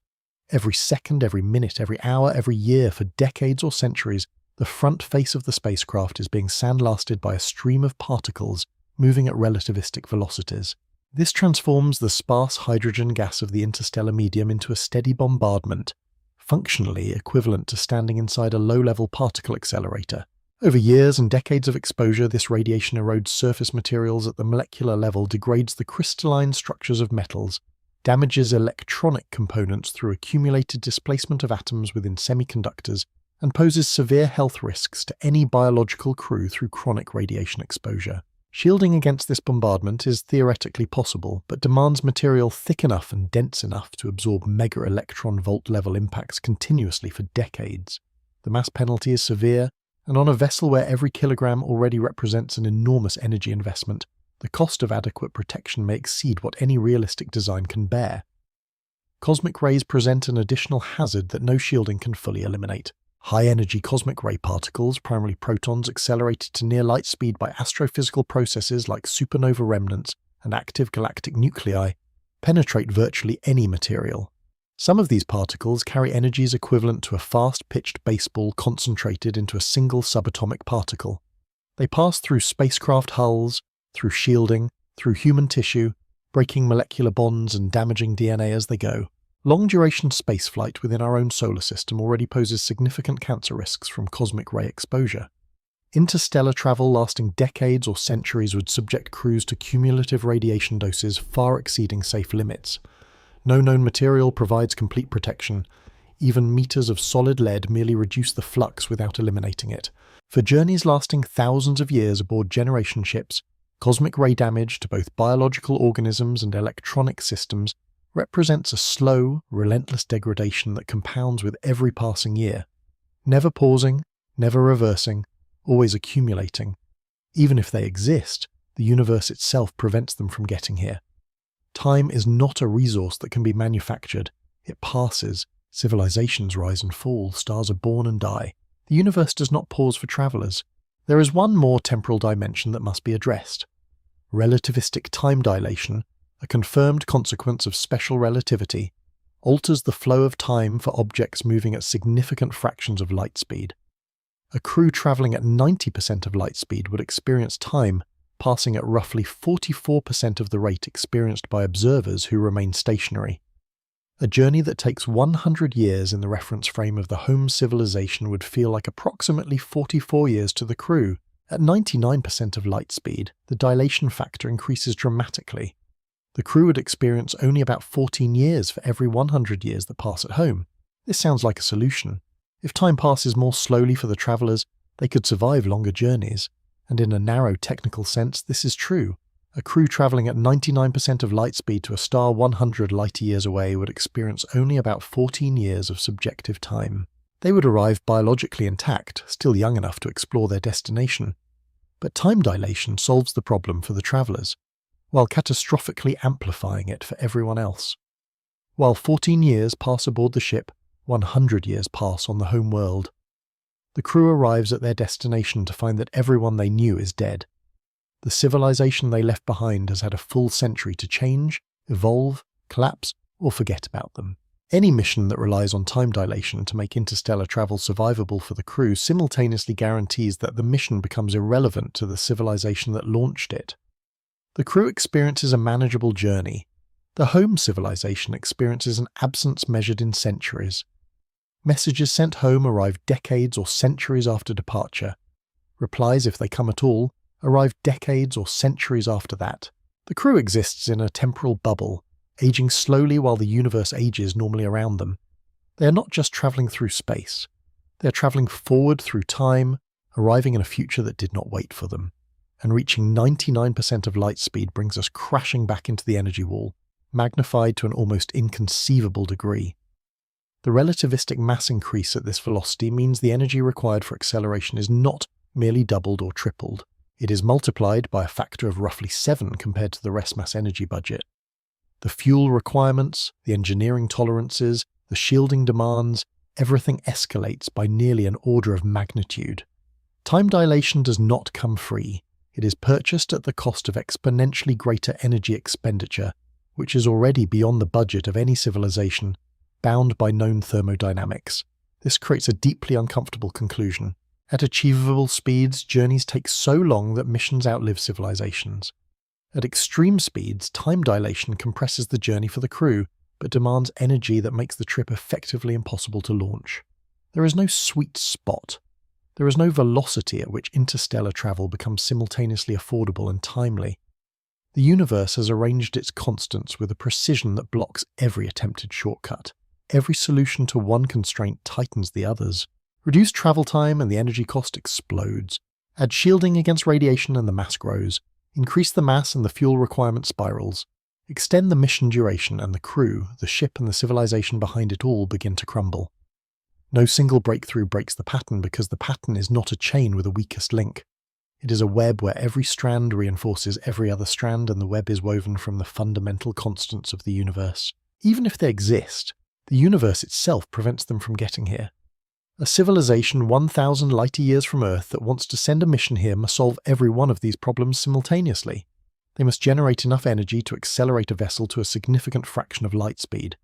Every second, every minute, every hour, every year, for decades or centuries, the front face of the spacecraft is being sandblasted by a stream of particles moving at relativistic velocities. This transforms the sparse hydrogen gas of the interstellar medium into a steady bombardment, functionally equivalent to standing inside a low-level particle accelerator. Over years and decades of exposure, this radiation erodes surface materials at the molecular level, degrades the crystalline structures of metals, damages electronic components through accumulated displacement of atoms within semiconductors, and poses severe health risks to any biological crew through chronic radiation exposure. Shielding against this bombardment is theoretically possible, but demands material thick enough and dense enough to absorb mega-electron volt level impacts continuously for decades. The mass penalty is severe, and on a vessel where every kilogram already represents an enormous energy investment, the cost of adequate protection may exceed what any realistic design can bear. Cosmic rays present an additional hazard that no shielding can fully eliminate. High-energy cosmic ray particles, primarily protons accelerated to near light speed by astrophysical processes like supernova remnants and active galactic nuclei, penetrate virtually any material. Some of these particles carry energies equivalent to a fast-pitched baseball concentrated into a single subatomic particle. They pass through spacecraft hulls, through shielding, through human tissue, breaking molecular bonds and damaging DNA as they go. Long-duration spaceflight within our own solar system already poses significant cancer risks from cosmic ray exposure. Interstellar travel lasting decades or centuries would subject crews to cumulative radiation doses far exceeding safe limits. No known material provides complete protection. Even meters of solid lead merely reduce the flux without eliminating it. For journeys lasting thousands of years aboard generation ships, cosmic ray damage to both biological organisms and electronic systems represents a slow, relentless degradation that compounds with every passing year, never pausing, never reversing, always accumulating. Even if they exist, the universe itself prevents them from getting here. Time is not a resource that can be manufactured. It passes. Civilizations rise and fall, stars are born and die. The universe does not pause for travelers. There is one more temporal dimension that must be addressed. Relativistic time dilation, a confirmed consequence of special relativity, alters the flow of time for objects moving at significant fractions of light speed. A crew traveling at 90% of light speed would experience time passing at roughly 44% of the rate experienced by observers who remain stationary. A journey that takes 100 years in the reference frame of the home civilization would feel like approximately 44 years to the crew. At 99% of light speed, the dilation factor increases dramatically. The crew would experience only about 14 years for every 100 years that pass at home. This sounds like a solution. If time passes more slowly for the travelers, they could survive longer journeys. And in a narrow technical sense, this is true. A crew traveling at 99% of light speed to a star 100 light-years away would experience only about 14 years of subjective time. They would arrive biologically intact, still young enough to explore their destination. But time dilation solves the problem for the travelers, while catastrophically amplifying it for everyone else. While 14 years pass aboard the ship, 100 years pass on the home world. The crew arrives at their destination to find that everyone they knew is dead. The civilization they left behind has had a full century to change, evolve, collapse, or forget about them. Any mission that relies on time dilation to make interstellar travel survivable for the crew simultaneously guarantees that the mission becomes irrelevant to the civilization that launched it. The crew experiences a manageable journey. The home civilization experiences an absence measured in centuries. Messages sent home arrive decades or centuries after departure. Replies, if they come at all, arrive decades or centuries after that. The crew exists in a temporal bubble, aging slowly while the universe ages normally around them. They are not just travelling through space. They are travelling forward through time, arriving in a future that did not wait for them. And reaching 99% of light speed brings us crashing back into the energy wall, magnified to an almost inconceivable degree. The relativistic mass increase at this velocity means the energy required for acceleration is not merely doubled or tripled. It is multiplied by a factor of roughly 7 compared to the rest mass energy budget. The fuel requirements, the engineering tolerances, the shielding demands, everything escalates by nearly an order of magnitude. Time dilation does not come free. It is purchased at the cost of exponentially greater energy expenditure, which is already beyond the budget of any civilization, bound by known thermodynamics. This creates a deeply uncomfortable conclusion. At achievable speeds, journeys take so long that missions outlive civilizations. At extreme speeds, time dilation compresses the journey for the crew, but demands energy that makes the trip effectively impossible to launch. There is no sweet spot. There is no velocity at which interstellar travel becomes simultaneously affordable and timely. The universe has arranged its constants with a precision that blocks every attempted shortcut. Every solution to one constraint tightens the others. Reduce travel time and the energy cost explodes. Add shielding against radiation and the mass grows. Increase the mass and the fuel requirement spirals. Extend the mission duration and the crew, the ship and the civilization behind it all begin to crumble. No single breakthrough breaks the pattern because the pattern is not a chain with a weakest link. It is a web where every strand reinforces every other strand, and the web is woven from the fundamental constants of the universe. Even if they exist, the universe itself prevents them from getting here. A civilization 1,000 light-years from Earth that wants to send a mission here must solve every one of these problems simultaneously. They must generate enough energy to accelerate a vessel to a significant fraction of light speed.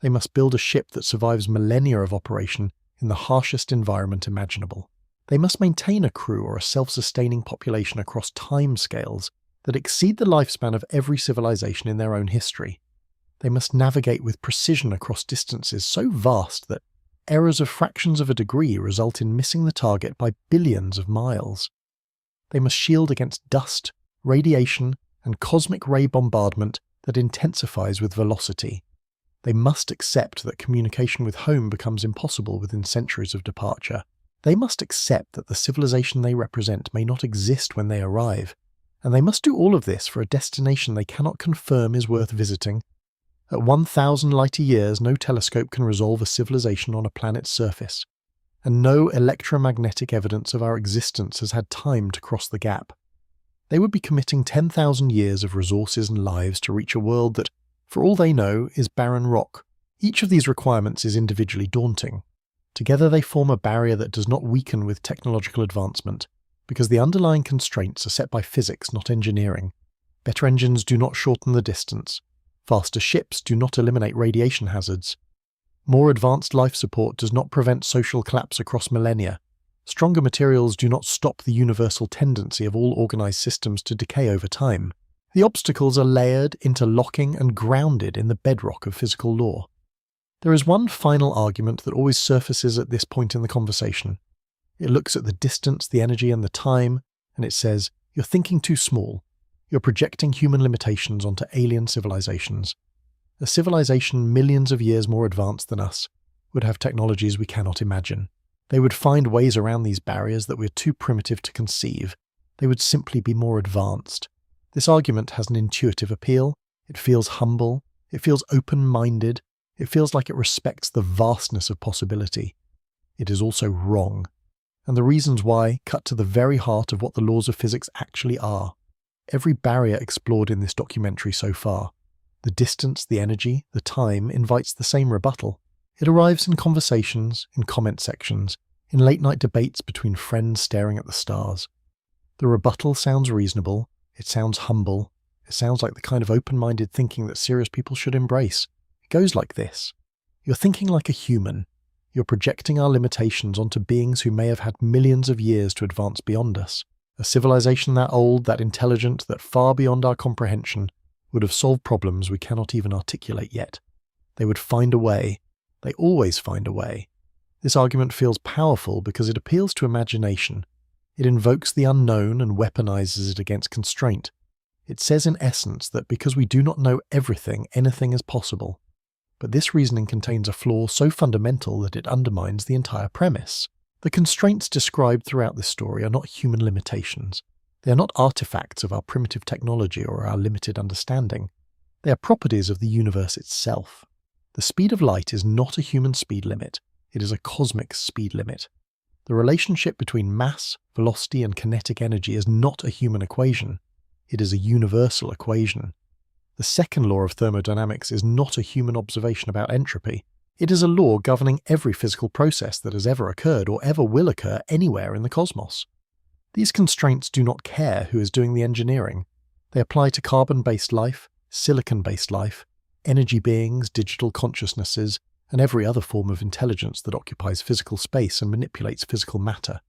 They must build a ship that survives millennia of operation in the harshest environment imaginable. They must maintain a crew or a self-sustaining population across time scales that exceed the lifespan of every civilization in their own history. They must navigate with precision across distances so vast that errors of fractions of a degree result in missing the target by billions of miles. They must shield against dust, radiation, and cosmic ray bombardment that intensifies with velocity. They must accept that communication with home becomes impossible within centuries of departure. They must accept that the civilization they represent may not exist when they arrive, and they must do all of this for a destination they cannot confirm is worth visiting. At 1,000 light-years, no telescope can resolve a civilization on a planet's surface, and no electromagnetic evidence of our existence has had time to cross the gap. They would be committing 10,000 years of resources and lives to reach a world that, for all they know, is barren rock. Each of these requirements is individually daunting. Together they form a barrier that does not weaken with technological advancement, because the underlying constraints are set by physics, not engineering. Better engines do not shorten the distance. Faster ships do not eliminate radiation hazards. More advanced life support does not prevent social collapse across millennia. Stronger materials do not stop the universal tendency of all organized systems to decay over time. The obstacles are layered, interlocking, and grounded in the bedrock of physical law. There is one final argument that always surfaces at this point in the conversation. It looks at the distance, the energy, and the time, and it says, "You're thinking too small. You're projecting human limitations onto alien civilizations. A civilization millions of years more advanced than us would have technologies we cannot imagine. They would find ways around these barriers that we're too primitive to conceive. They would simply be more advanced." This argument has an intuitive appeal. It feels humble. It feels open-minded. It feels like it respects the vastness of possibility. It is also wrong. And the reasons why cut to the very heart of what the laws of physics actually are. Every barrier explored in this documentary so far, the distance, the energy, the time, invites the same rebuttal. It arrives in conversations, in comment sections, in late-night debates between friends staring at the stars. The rebuttal sounds reasonable, it sounds humble, it sounds like the kind of open-minded thinking that serious people should embrace. It goes like this. You're thinking like a human. You're projecting our limitations onto beings who may have had millions of years to advance beyond us. A civilization that old, that intelligent, that far beyond our comprehension would have solved problems we cannot even articulate yet. They would find a way. They always find a way. This argument feels powerful because it appeals to imagination. It invokes the unknown and weaponizes it against constraint. It says in essence that because we do not know everything, anything is possible. But this reasoning contains a flaw so fundamental that it undermines the entire premise. The constraints described throughout this story are not human limitations. They are not artifacts of our primitive technology or our limited understanding. They are properties of the universe itself. The speed of light is not a human speed limit. It is a cosmic speed limit. The relationship between mass, velocity, and kinetic energy is not a human equation. It is a universal equation. The second law of thermodynamics is not a human observation about entropy. It is a law governing every physical process that has ever occurred or ever will occur anywhere in the cosmos. These constraints do not care who is doing the engineering. They apply to carbon-based life, silicon-based life, energy beings, digital consciousnesses, and every other form of intelligence that occupies physical space and manipulates physical matter.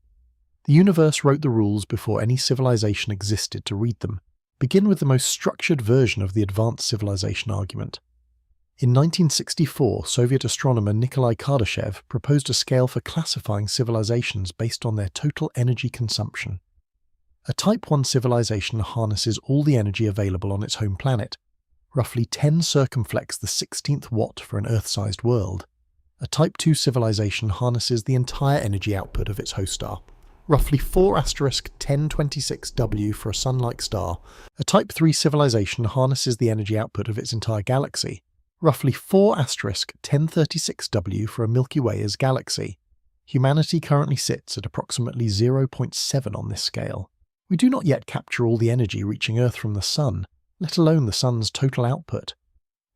The universe wrote the rules before any civilization existed to read them. Begin with the most structured version of the advanced civilization argument. In 1964, Soviet astronomer Nikolai Kardashev proposed a scale for classifying civilizations based on their total energy consumption. A Type 1 civilization harnesses all the energy available on its home planet, roughly 10 circumflex the 16th watt for an Earth-sized world. A Type 2 civilization harnesses the entire energy output of its host star, roughly 4*1026W for a Sun-like star, a Type 3 civilization harnesses the energy output of its entire galaxy, roughly 4*1036W for a Milky Way-ish galaxy. Humanity currently sits at approximately 0.7 on this scale. We do not yet capture all the energy reaching Earth from the Sun, let alone the Sun's total output.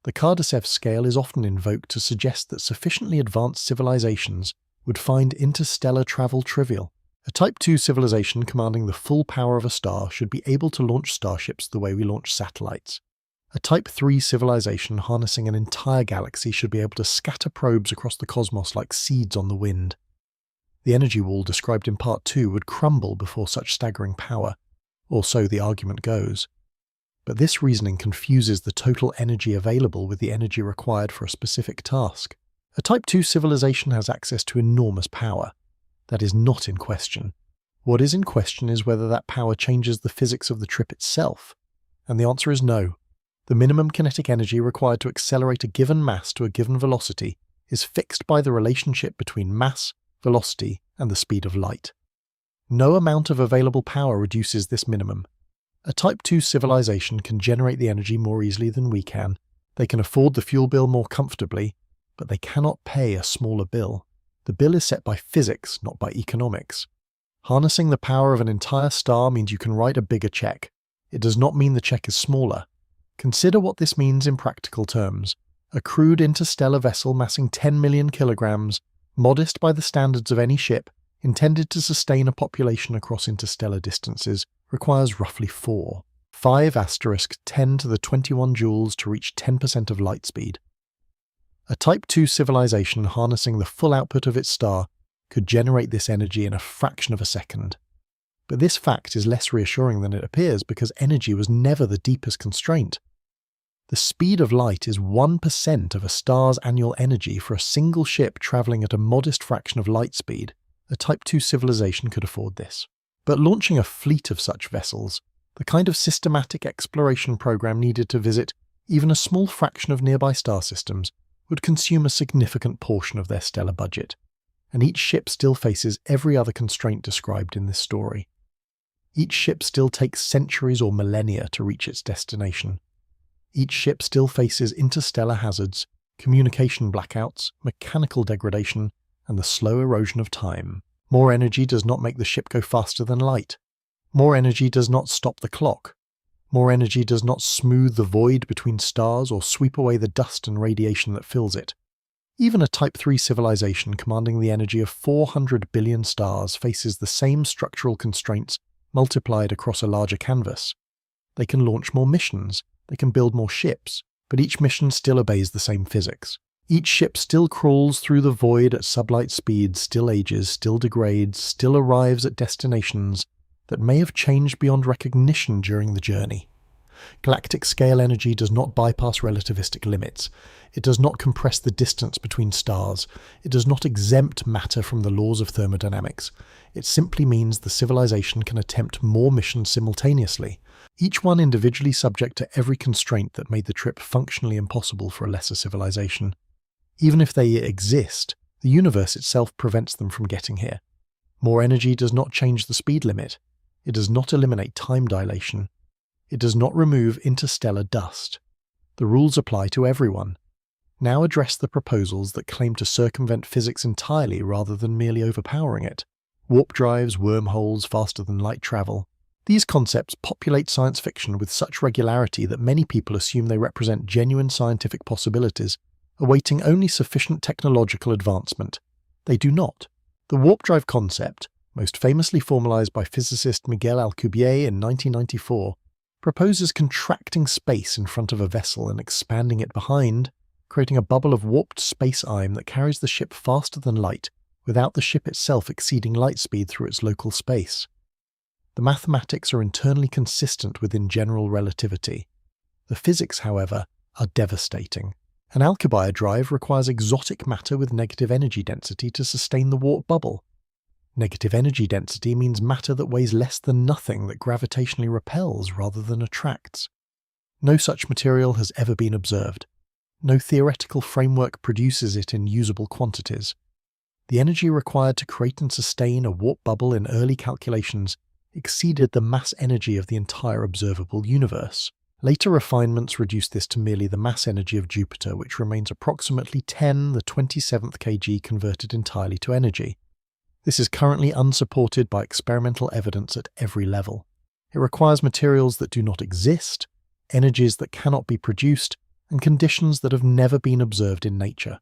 The Kardashev scale is often invoked to suggest that sufficiently advanced civilizations would find interstellar travel trivial. A Type 2 civilization commanding the full power of a star should be able to launch starships the way we launch satellites. A Type 3 civilization harnessing an entire galaxy should be able to scatter probes across the cosmos like seeds on the wind. The energy wall described in Part 2 would crumble before such staggering power, or so the argument goes. But this reasoning confuses the total energy available with the energy required for a specific task. A Type 2 civilization has access to enormous power. That is not in question. What is in question is whether that power changes the physics of the trip itself. And the answer is no. The minimum kinetic energy required to accelerate a given mass to a given velocity is fixed by the relationship between mass, velocity, and the speed of light. No amount of available power reduces this minimum. A Type 2 civilization can generate the energy more easily than we can. They can afford the fuel bill more comfortably, but they cannot pay a smaller bill. The bill is set by physics, not by economics. Harnessing the power of an entire star means you can write a bigger check. It does not mean the check is smaller. Consider what this means in practical terms. A crude interstellar vessel massing 10 million kilograms, modest by the standards of any ship, intended to sustain a population across interstellar distances, requires roughly 5*10⁻21 joules to reach 10% of light speed. A Type 2 civilization harnessing the full output of its star could generate this energy in a fraction of a second. But this fact is less reassuring than it appears because energy was never the deepest constraint. The speed of light is 1% of a star's annual energy for a single ship travelling at a modest fraction of light speed. A Type 2 civilization could afford this. But launching a fleet of such vessels, the kind of systematic exploration program needed to visit even a small fraction of nearby star systems, would consume a significant portion of their stellar budget, and each ship still faces every other constraint described in this story. Each ship still takes centuries or millennia to reach its destination. Each ship still faces interstellar hazards, communication blackouts, mechanical degradation, and the slow erosion of time. More energy does not make the ship go faster than light. More energy does not stop the clock. More energy does not smooth the void between stars or sweep away the dust and radiation that fills it. Even a Type 3 civilization commanding the energy of 400 billion stars faces the same structural constraints multiplied across a larger canvas. They can launch more missions, they can build more ships, but each mission still obeys the same physics. Each ship still crawls through the void at sublight speeds, still ages, still degrades, still arrives at destinations that may have changed beyond recognition during the journey. Galactic scale energy does not bypass relativistic limits. It does not compress the distance between stars. It does not exempt matter from the laws of thermodynamics. It simply means the civilization can attempt more missions simultaneously, each one individually subject to every constraint that made the trip functionally impossible for a lesser civilization. Even if they exist, the universe itself prevents them from getting here. More energy does not change the speed limit. It does not eliminate time dilation. It does not remove interstellar dust. The rules apply to everyone. Now address the proposals that claim to circumvent physics entirely rather than merely overpowering it. Warp drives, wormholes, faster than light travel. These concepts populate science fiction with such regularity that many people assume they represent genuine scientific possibilities, awaiting only sufficient technological advancement. They do not. The warp drive concept, most famously formalized by physicist Miguel Alcubierre in 1994, proposes contracting space in front of a vessel and expanding it behind, creating a bubble of warped space-time that carries the ship faster than light, without the ship itself exceeding light speed through its local space. The mathematics are internally consistent within general relativity. The physics, however, are devastating. An Alcubierre drive requires exotic matter with negative energy density to sustain the warp bubble. Negative energy density means matter that weighs less than nothing that gravitationally repels rather than attracts. No such material has ever been observed. No theoretical framework produces it in usable quantities. The energy required to create and sustain a warp bubble in early calculations exceeded the mass energy of the entire observable universe. Later refinements reduced this to merely the mass energy of Jupiter, which remains approximately 10^27 kg converted entirely to energy. This is currently unsupported by experimental evidence at every level. It requires materials that do not exist, energies that cannot be produced, and conditions that have never been observed in nature.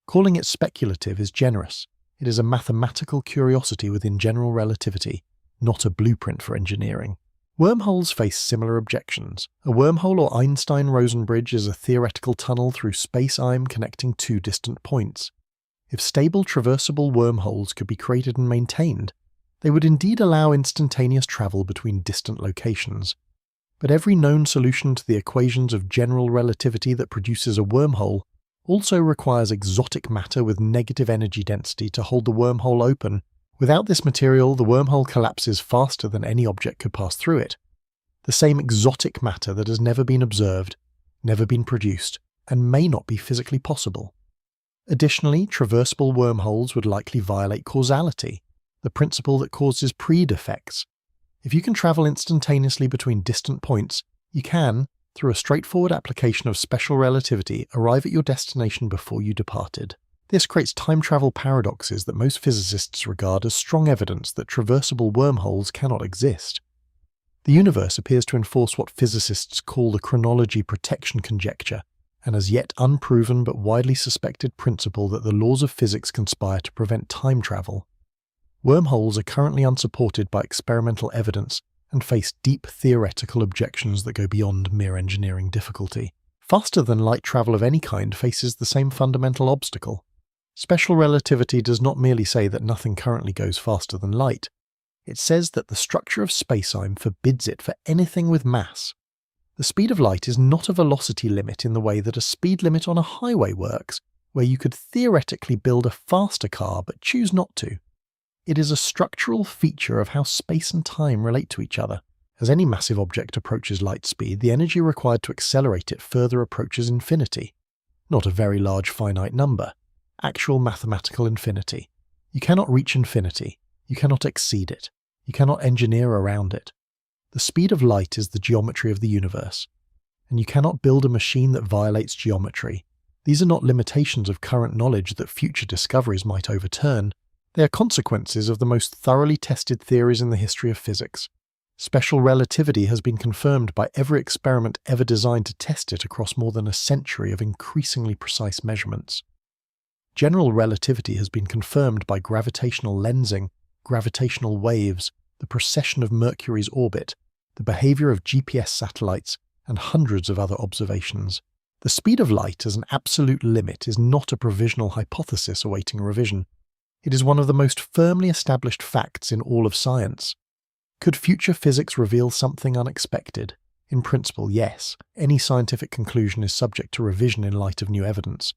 Calling it speculative is generous. It is a mathematical curiosity within general relativity, not a blueprint for engineering. Wormholes face similar objections. A wormhole or Einstein-Rosen bridge is a theoretical tunnel through space-time connecting two distant points. If stable traversable wormholes could be created and maintained, they would indeed allow instantaneous travel between distant locations. But every known solution to the equations of general relativity that produces a wormhole also requires exotic matter with negative energy density to hold the wormhole open. Without this material, the wormhole collapses faster than any object could pass through it. The same exotic matter that has never been observed, never been produced, and may not be physically possible. Additionally, traversable wormholes would likely violate causality, the principle that causes pre-defects. If you can travel instantaneously between distant points, you can, through a straightforward application of special relativity, arrive at your destination before you departed. This creates time travel paradoxes that most physicists regard as strong evidence that traversable wormholes cannot exist. The universe appears to enforce what physicists call the chronology protection conjecture, an as yet unproven but widely suspected principle that the laws of physics conspire to prevent time travel. Wormholes are currently unsupported by experimental evidence and face deep theoretical objections that go beyond mere engineering difficulty. Faster-than-light travel of any kind faces the same fundamental obstacle. Special relativity does not merely say that nothing currently goes faster than light. It says that the structure of spacetime forbids it for anything with mass. The speed of light is not a velocity limit in the way that a speed limit on a highway works, where you could theoretically build a faster car but choose not to. It is a structural feature of how space and time relate to each other. As any massive object approaches light speed, the energy required to accelerate it further approaches infinity. Not a very large finite number. Actual mathematical infinity. You cannot reach infinity. You cannot exceed it. You cannot engineer around it. The speed of light is the geometry of the universe. And you cannot build a machine that violates geometry. These are not limitations of current knowledge that future discoveries might overturn. They are consequences of the most thoroughly tested theories in the history of physics. Special relativity has been confirmed by every experiment ever designed to test it across more than a century of increasingly precise measurements. General relativity has been confirmed by gravitational lensing, gravitational waves, the precession of Mercury's orbit, the behavior of GPS satellites, and hundreds of other observations. The speed of light as an absolute limit is not a provisional hypothesis awaiting revision. It is one of the most firmly established facts in all of science. Could future physics reveal something unexpected? In principle, yes. Any scientific conclusion is subject to revision in light of new evidence.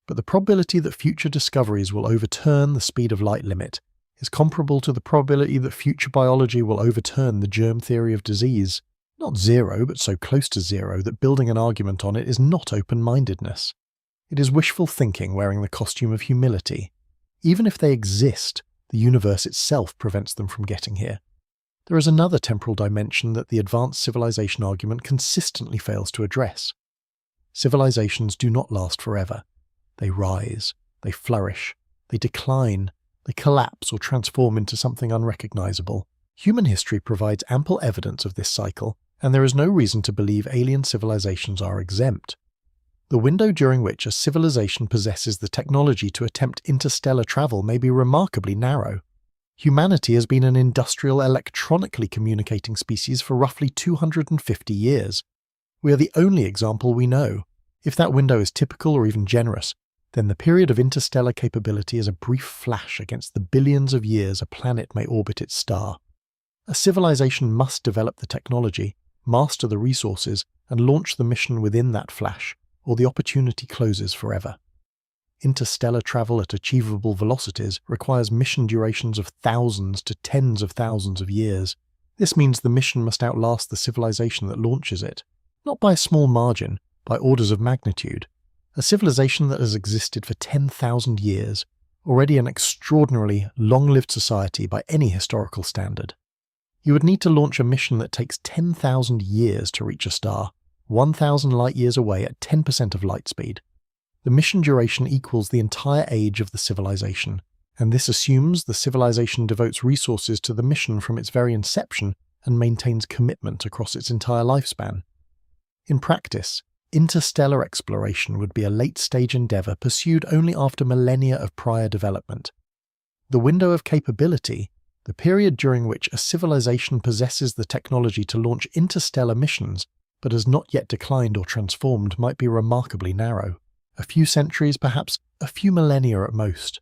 But the probability that future discoveries will overturn the speed of light limit is comparable to the probability that future biology will overturn the germ theory of disease. Not zero, but so close to zero that building an argument on it is not open-mindedness. It is wishful thinking wearing the costume of humility. Even if they exist, the universe itself prevents them from getting here. There is another temporal dimension that the advanced civilization argument consistently fails to address. Civilizations do not last forever. They rise, they flourish, they decline, they collapse or transform into something unrecognizable. Human history provides ample evidence of this cycle, and there is no reason to believe alien civilizations are exempt. The window during which a civilization possesses the technology to attempt interstellar travel may be remarkably narrow. Humanity has been an industrial, electronically communicating species for roughly 250 years. We are the only example we know. If that window is typical or even generous, then the period of interstellar capability is a brief flash against the billions of years a planet may orbit its star. A civilization must develop the technology, master the resources, and launch the mission within that flash, or the opportunity closes forever. Interstellar travel at achievable velocities requires mission durations of thousands to tens of thousands of years. This means the mission must outlast the civilization that launches it, not by a small margin, by orders of magnitude. A civilization that has existed for 10,000 years, already an extraordinarily long-lived society by any historical standard. You would need to launch a mission that takes 10,000 years to reach a star, 1,000 light-years away at 10% of light speed. The mission duration equals the entire age of the civilization, and this assumes the civilization devotes resources to the mission from its very inception and maintains commitment across its entire lifespan. In practice, interstellar exploration would be a late-stage endeavour pursued only after millennia of prior development. The window of capability, the period during which a civilization possesses the technology to launch interstellar missions but has not yet declined or transformed, might be remarkably narrow. A few centuries, perhaps a few millennia at most.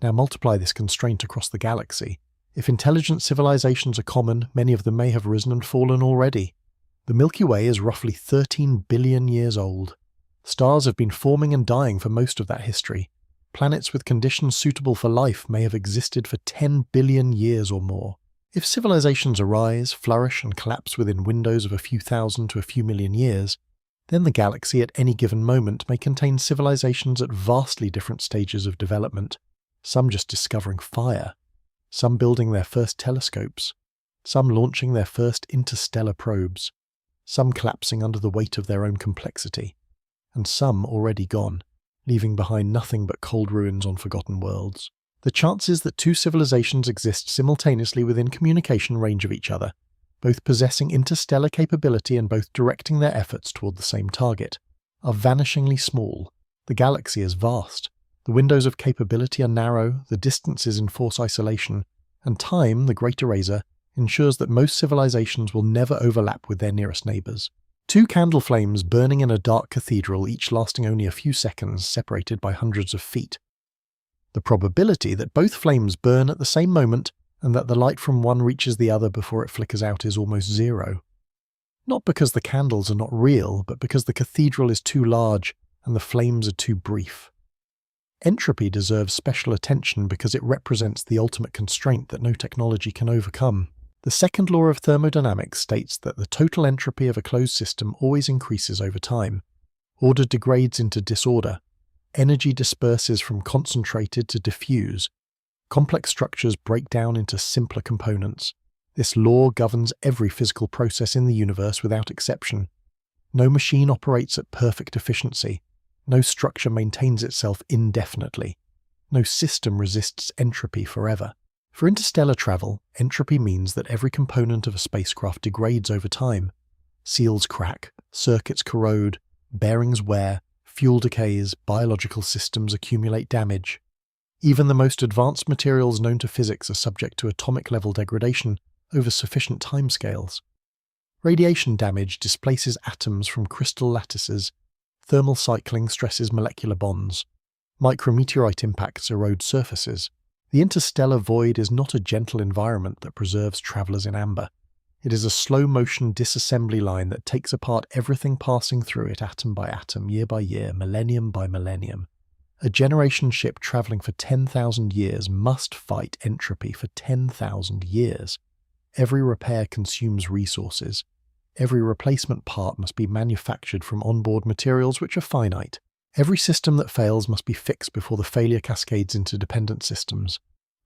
Now multiply this constraint across the galaxy. If intelligent civilizations are common, many of them may have risen and fallen already. The Milky Way is roughly 13 billion years old. Stars have been forming and dying for most of that history. Planets with conditions suitable for life may have existed for 10 billion years or more. If civilizations arise, flourish, and collapse within windows of a few thousand to a few million years, then the galaxy at any given moment may contain civilizations at vastly different stages of development, some just discovering fire, some building their first telescopes, some launching their first interstellar probes, some collapsing under the weight of their own complexity, and some already gone, leaving behind nothing but cold ruins on forgotten worlds. The chances that two civilizations exist simultaneously within communication range of each other, both possessing interstellar capability and both directing their efforts toward the same target, are vanishingly small. The galaxy is vast. The windows of capability are narrow, the distances enforce isolation, and time, the great eraser, ensures that most civilizations will never overlap with their nearest neighbors. Two candle flames burning in a dark cathedral, each lasting only a few seconds, separated by hundreds of feet. The probability that both flames burn at the same moment and that the light from one reaches the other before it flickers out is almost zero. Not because the candles are not real, but because the cathedral is too large and the flames are too brief. Entropy deserves special attention because it represents the ultimate constraint that no technology can overcome. The second law of thermodynamics states that the total entropy of a closed system always increases over time. Order degrades into disorder. Energy disperses from concentrated to diffuse. Complex structures break down into simpler components. This law governs every physical process in the universe without exception. No machine operates at perfect efficiency. No structure maintains itself indefinitely. No system resists entropy forever. For interstellar travel, entropy means that every component of a spacecraft degrades over time. Seals crack, circuits corrode, bearings wear, fuel decays, biological systems accumulate damage. Even the most advanced materials known to physics are subject to atomic-level degradation over sufficient timescales. Radiation damage displaces atoms from crystal lattices. Thermal cycling stresses molecular bonds. Micrometeorite impacts erode surfaces. The interstellar void is not a gentle environment that preserves travelers in amber. It is a slow-motion disassembly line that takes apart everything passing through it atom by atom, year by year, millennium by millennium. A generation ship travelling for 10,000 years must fight entropy for 10,000 years. Every repair consumes resources. Every replacement part must be manufactured from onboard materials which are finite. Every system that fails must be fixed before the failure cascades into dependent systems.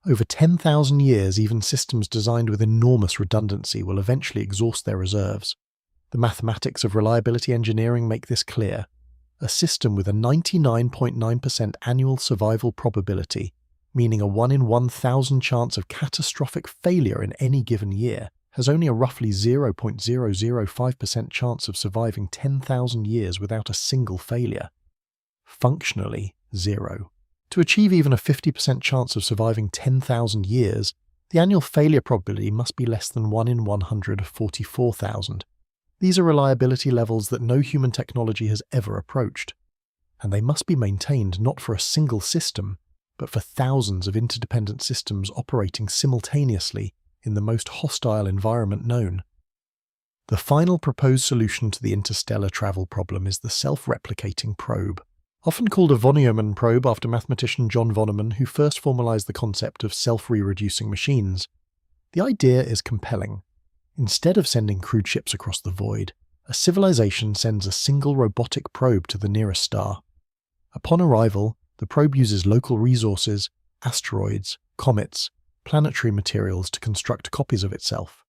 Over 10,000 years, even systems designed with enormous redundancy will eventually exhaust their reserves. The mathematics of reliability engineering make this clear. A system with a 99.9% annual survival probability, meaning a 1 in 1,000 chance of catastrophic failure in any given year, has only a roughly 0.005% chance of surviving 10,000 years without a single failure. Functionally, zero. To achieve even a 50% chance of surviving 10,000 years, the annual failure probability must be less than 1 in 144,000. These are reliability levels that no human technology has ever approached. And they must be maintained not for a single system, but for thousands of interdependent systems operating simultaneously in the most hostile environment known. The final proposed solution to the interstellar travel problem is the self-replicating probe. Often called a von Neumann probe after mathematician John von Neumann, who first formalized the concept of self-re-reducing machines. The idea is compelling. Instead of sending crewed ships across the void, a civilization sends a single robotic probe to the nearest star. Upon arrival, the probe uses local resources, asteroids, comets, planetary materials to construct copies of itself.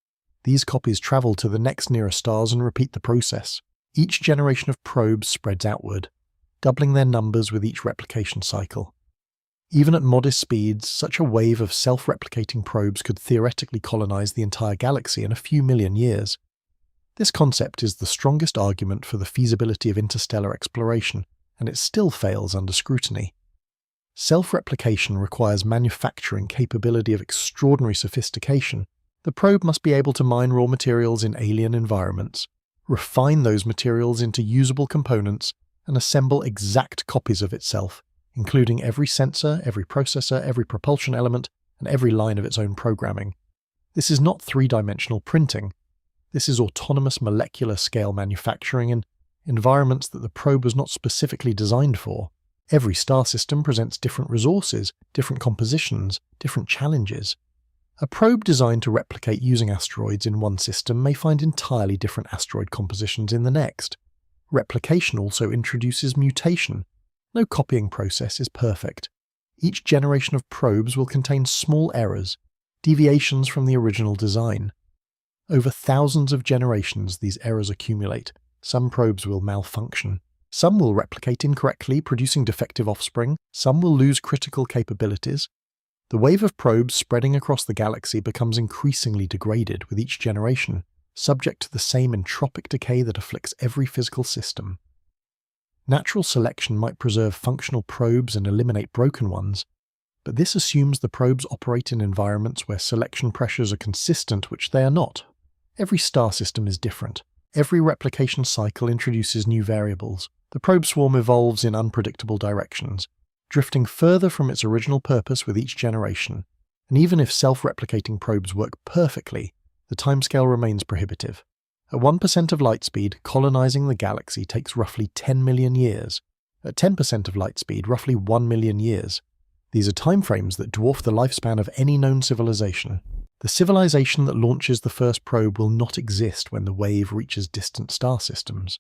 These copies travel to the next nearest stars and repeat the process. Each generation of probes spreads outward, doubling their numbers with each replication cycle. Even at modest speeds, such a wave of self-replicating probes could theoretically colonize the entire galaxy in a few million years. This concept is the strongest argument for the feasibility of interstellar exploration, and it still fails under scrutiny. Self-replication requires manufacturing capability of extraordinary sophistication. The probe must be able to mine raw materials in alien environments, refine those materials into usable components, and assemble exact copies of itself, including every sensor, every processor, every propulsion element, and every line of its own programming. This is not three-dimensional printing. This is autonomous molecular scale manufacturing in environments that the probe was not specifically designed for. Every star system presents different resources, different compositions, different challenges. A probe designed to replicate using asteroids in one system may find entirely different asteroid compositions in the next. Replication also introduces mutation. No copying process is perfect. Each generation of probes will contain small errors, deviations from the original design. Over thousands of generations, these errors accumulate. Some probes will malfunction. Some will replicate incorrectly, producing defective offspring. Some will lose critical capabilities. The wave of probes spreading across the galaxy becomes increasingly degraded with each generation, subject to the same entropic decay that afflicts every physical system. Natural selection might preserve functional probes and eliminate broken ones, but this assumes the probes operate in environments where selection pressures are consistent, which they are not. Every star system is different. Every replication cycle introduces new variables. The probe swarm evolves in unpredictable directions, drifting further from its original purpose with each generation. And even if self-replicating probes work perfectly, the timescale remains prohibitive. At 1% of light speed, colonizing the galaxy takes roughly 10 million years. At 10% of light speed, roughly 1 million years. These are timeframes that dwarf the lifespan of any known civilization. The civilization that launches the first probe will not exist when the wave reaches distant star systems.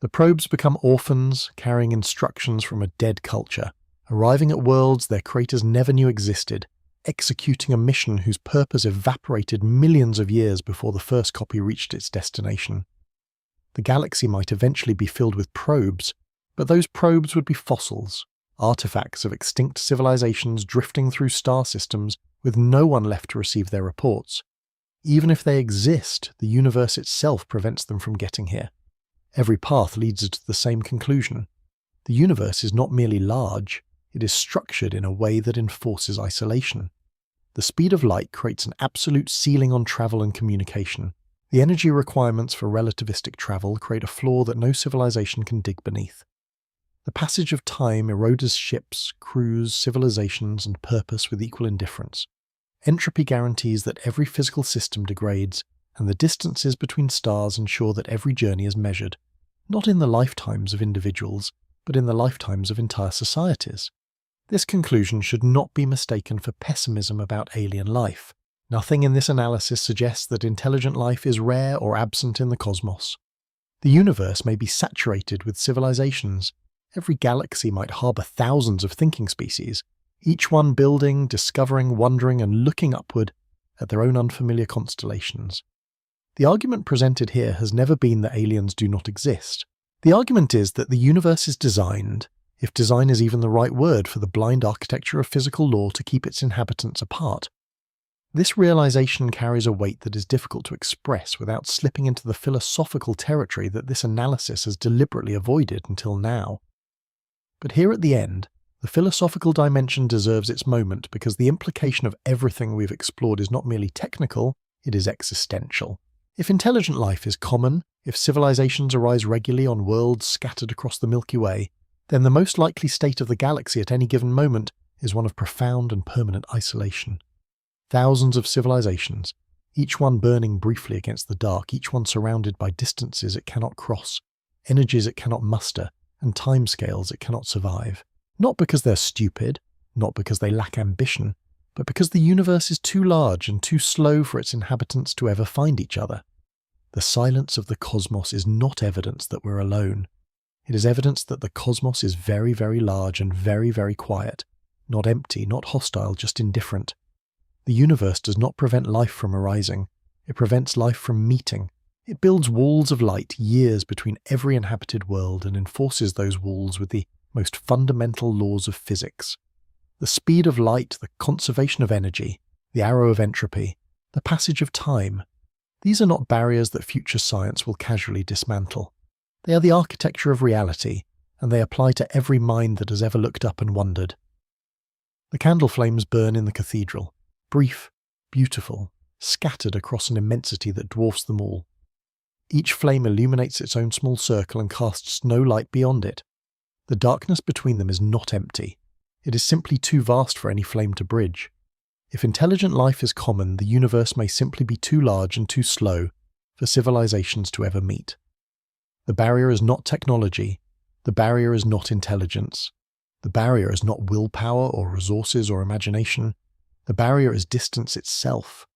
The probes become orphans, carrying instructions from a dead culture, arriving at worlds their creators never knew existed, executing a mission whose purpose evaporated millions of years before the first copy reached its destination. The galaxy might eventually be filled with probes, but those probes would be fossils, artifacts of extinct civilizations drifting through star systems with no one left to receive their reports. Even if they exist, the universe itself prevents them from getting here. Every path leads us to the same conclusion. The universe is not merely large, it is structured in a way that enforces isolation. The speed of light creates an absolute ceiling on travel and communication. The energy requirements for relativistic travel create a floor that no civilization can dig beneath. The passage of time erodes ships, crews, civilizations, and purpose with equal indifference. Entropy guarantees that every physical system degrades, and the distances between stars ensure that every journey is measured, not in the lifetimes of individuals, but in the lifetimes of entire societies. This conclusion should not be mistaken for pessimism about alien life. Nothing in this analysis suggests that intelligent life is rare or absent in the cosmos. The universe may be saturated with civilizations. Every galaxy might harbour thousands of thinking species, each one building, discovering, wondering, and looking upward at their own unfamiliar constellations. The argument presented here has never been that aliens do not exist. The argument is that the universe is designed, if design is even the right word for the blind architecture of physical law, to keep its inhabitants apart. This realization carries a weight that is difficult to express without slipping into the philosophical territory that this analysis has deliberately avoided until now. But here at the end, the philosophical dimension deserves its moment because the implication of everything we've explored is not merely technical, it is existential. If intelligent life is common, if civilizations arise regularly on worlds scattered across the Milky Way, then the most likely state of the galaxy at any given moment is one of profound and permanent isolation. Thousands of civilizations, each one burning briefly against the dark, each one surrounded by distances it cannot cross, energies it cannot muster, and timescales it cannot survive. Not because they're stupid, not because they lack ambition, but because the universe is too large and too slow for its inhabitants to ever find each other. The silence of the cosmos is not evidence that we're alone. It is evidence that the cosmos is very, very large and very, very quiet, not empty, not hostile, just indifferent. The universe does not prevent life from arising. It prevents life from meeting. It builds walls of light years between every inhabited world and enforces those walls with the most fundamental laws of physics. The speed of light, the conservation of energy, the arrow of entropy, the passage of time. These are not barriers that future science will casually dismantle. They are the architecture of reality, and they apply to every mind that has ever looked up and wondered. The candle flames burn in the cathedral, brief, beautiful, scattered across an immensity that dwarfs them all. Each flame illuminates its own small circle and casts no light beyond it. The darkness between them is not empty. It is simply too vast for any flame to bridge. If intelligent life is common, the universe may simply be too large and too slow for civilizations to ever meet. The barrier is not technology. The barrier is not intelligence. The barrier is not willpower or resources or imagination. The barrier is distance itself.